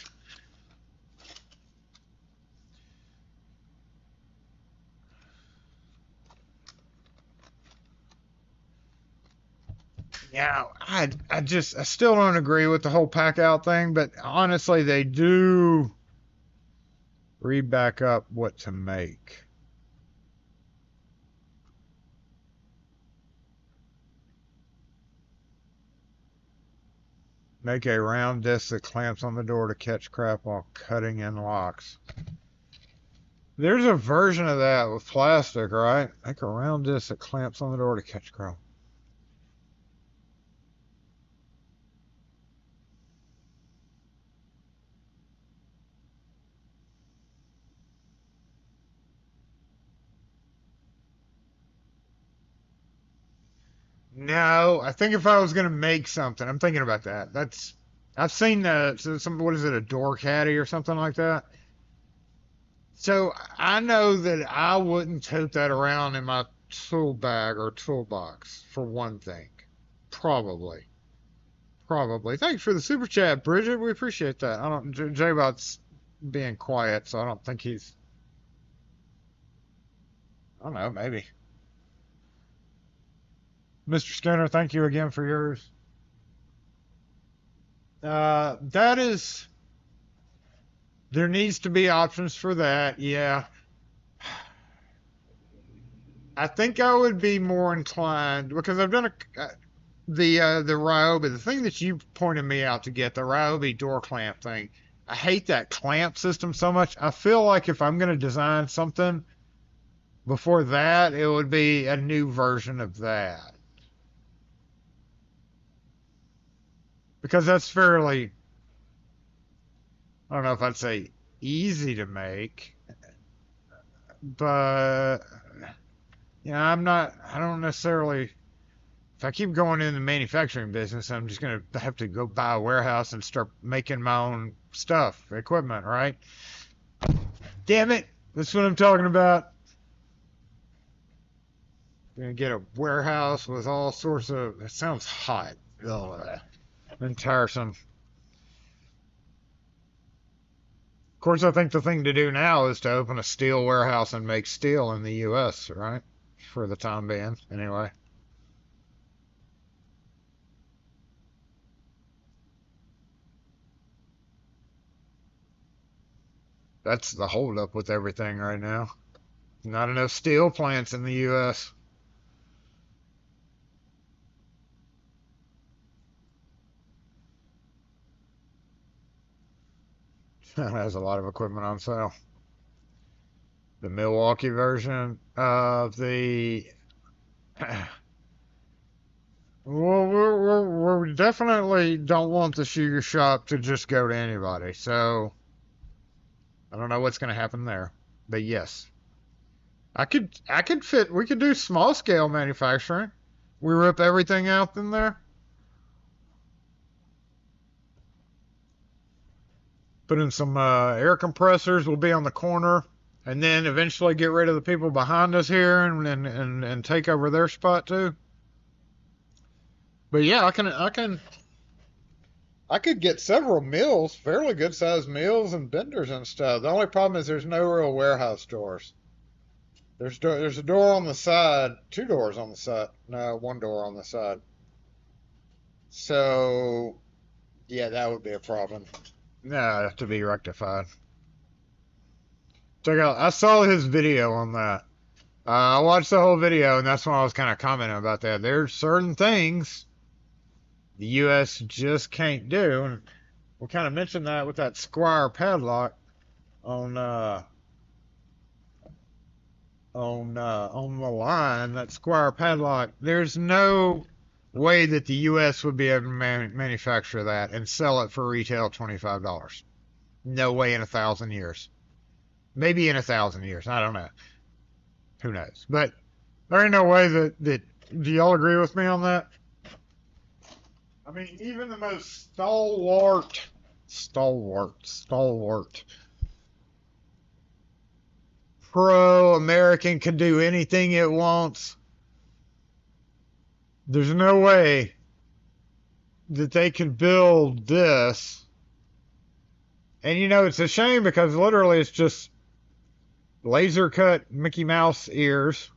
Yeah, I still don't agree with the whole pack out thing, but honestly, they do read back up what to make. Make a round disc that clamps on the door to catch crap while cutting in locks. There's a version of that with plastic, right? Make a round disc that clamps on the door to catch crap. No, I think if I was gonna make something, I'm thinking about that. I've seen what is it, a door caddy or something like that. So I know that I wouldn't tote that around in my tool bag or toolbox for one thing. Probably. Thanks for the super chat, Bridget. We appreciate that. I don't J-Bot's being quiet, so I don't think he's. I don't know, maybe. Mr. Skinner, thank you again for yours. That is, there needs to be options for that, yeah. I think I would be more inclined, because I've done the Ryobi, the thing that you pointed me out to get, the Ryobi door clamp thing. I hate that clamp system so much. I feel like if I'm going to design something before that, it would be a new version of that. Because that's fairly, I don't know if I'd say easy to make, but yeah, I don't necessarily, if I keep going in the manufacturing business, I'm just going to have to go buy a warehouse and start making my own stuff, equipment, right? Damn it, that's what I'm talking about. Going to get a warehouse with all sorts of, it sounds hot. Ugh. And tiresome. Of course, I think the thing to do now is to open a steel warehouse and make steel in the U.S., right? For the time being, anyway. That's the holdup with everything right now. Not enough steel plants in the U.S. Has a lot of equipment on sale. The Milwaukee version of the well, we definitely don't want the shoe shop to just go to anybody. So I don't know what's going to happen there, but yes, I could fit. We could do small scale manufacturing. We rip everything out in there. Put in some air compressors. We'll be on the corner, and then eventually get rid of the people behind us here and take over their spot too. But yeah, I could get several mills, fairly good sized mills and benders and stuff. The only problem is there's no real warehouse doors. There's a door on the side, two doors on the side. No, one door on the side. So yeah, that would be a problem. Nah, to be rectified. Check out, I saw his video on that. I watched the whole video, and that's when I was kind of commenting about that. There's certain things the U.S. just can't do, and we kind of mentioned that with that Squire padlock on on the line, that square padlock, there's no way that the U.S. would be able to manufacture that and sell it for retail $25. No way in 1,000 years. Maybe in 1,000 years. I don't know. Who knows? But there ain't no way that do y'all agree with me on that? I mean, even the most stalwart pro-American can do anything it wants. There's no way that they could build this. And you know, it's a shame because literally it's just laser cut Mickey Mouse ears.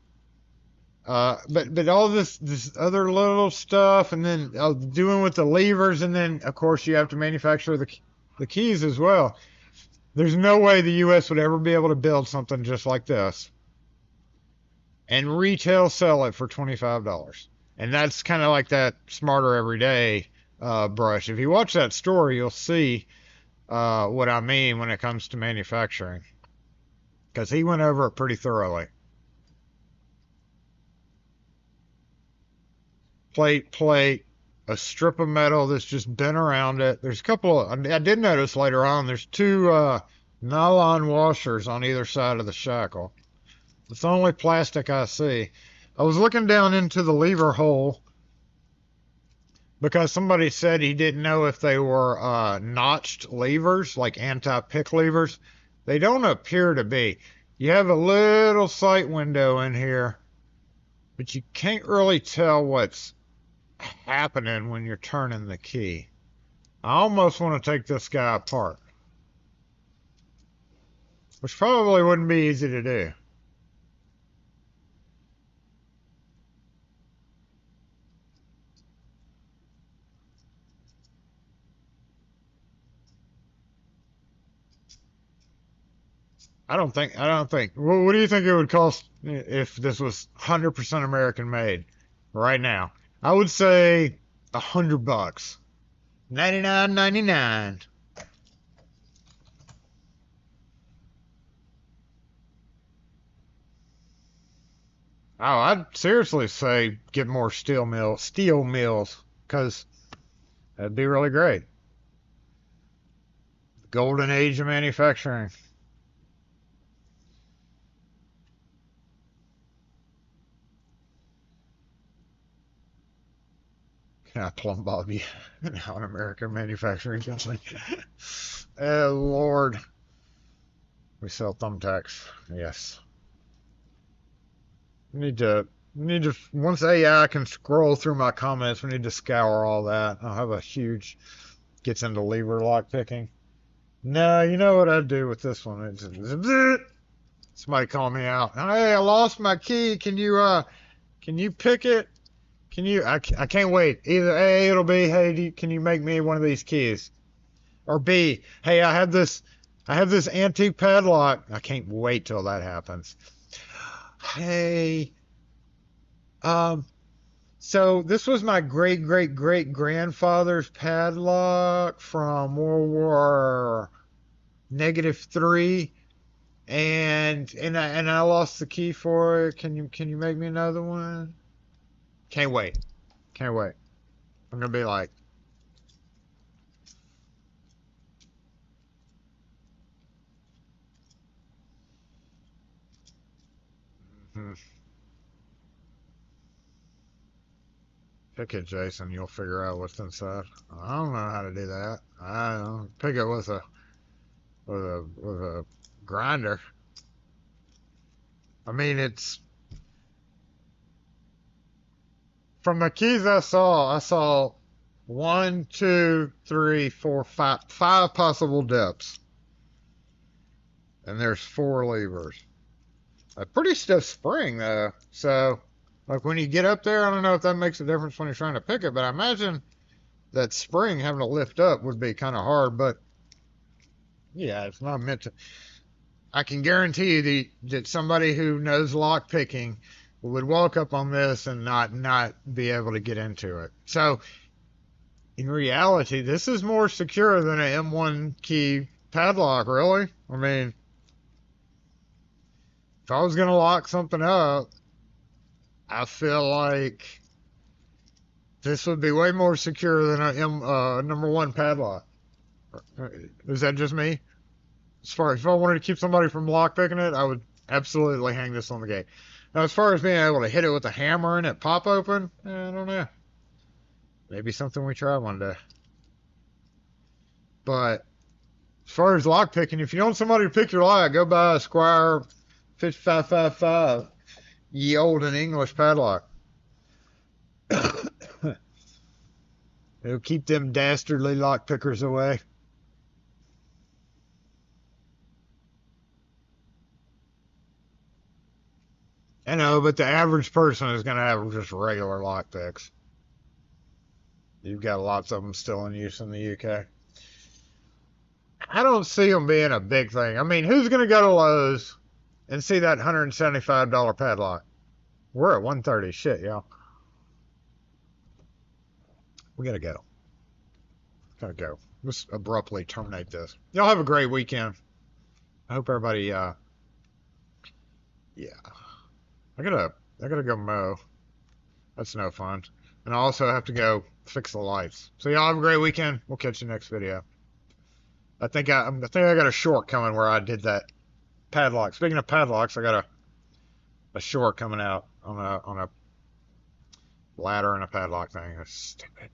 But all this other little stuff, and then doing with the levers, and then of course you have to manufacture the keys as well. There's no way the U.S. would ever be able to build something just like this and retail sell it for $25. And that's kind of like that Smarter Every Day brush. If you watch that story, you'll see what I mean when it comes to manufacturing, because he went over it pretty thoroughly. Plate, a strip of metal that's just bent around it. There's a couple of, I did notice later on, there's two nylon washers on either side of the shackle. It's the only plastic I see. I was looking down into the lever hole because somebody said he didn't know if they were notched levers, like anti-pick levers. They don't appear to be. You have a little sight window in here, but you can't really tell what's happening when you're turning the key. I almost want to take this guy apart, which probably wouldn't be easy to do. I don't think. Well, what do you think it would cost if this was 100% American made right now? I would say $100. $99.99. Oh, I'd seriously say get more steel mills, because that'd be really great. The golden age of manufacturing. Plum Bobby, now an American manufacturing company. Oh Lord, we sell thumbtacks. Yes. We need to once AI can scroll through my comments, we need to scour all that. I'll have a huge gets into lever lock picking. No, you know what I'd do with this one? It's, somebody call me out. Hey, I lost my key. Can you pick it? Can you? I can't wait. Either A, it'll be, hey, can you make me one of these keys? Or B, hey, I have this antique padlock. I can't wait till that happens. Hey, so this was my great-great-great-grandfather's padlock from World War -3, and I lost the key for it. Can you make me another one? Can't wait. I'm gonna be like, pick it, Jason. You'll figure out what's inside. I don't know how to do that. I don't pick it with a grinder. I mean, it's from the keys I saw 1, 2, 3, 4, 5 possible depths, and there's 4 levers. A pretty stiff spring though, so like when you get up there, I don't know if that makes a difference when you're trying to pick it, but I imagine that spring having to lift up would be kind of hard. But yeah, it's not meant to. I can guarantee you that somebody who knows lock picking would walk up on this and not be able to get into it. So in reality, this is more secure than an M1 key padlock, really. I mean, if I was gonna lock something up, I feel like this would be way more secure than a number 1 padlock. Is that just me? As far as if I wanted to keep somebody from lockpicking it, I would absolutely hang this on the gate. Now, as far as being able to hit it with a hammer and it pop open, I don't know. Maybe something we try one day. But as far as lockpicking, if you want somebody to pick your lock, go buy a Squire 5555 ye olden English padlock. It'll keep them dastardly lockpickers away. I know, but the average person is going to have just regular lockpicks. You've got lots of them still in use in the UK. I don't see them being a big thing. I mean, who's going to go to Lowe's and see that $175 padlock? We're at 130. Shit, y'all. We got to go. Gotta go. Let's abruptly terminate this. Y'all have a great weekend. I hope everybody, yeah. I gotta go mow. That's no fun. And I also have to go fix the lights. So y'all have a great weekend. We'll catch you next video. I think I got a short coming where I did that padlock. Speaking of padlocks, I got a short coming out on a ladder and a padlock thing. That's stupid.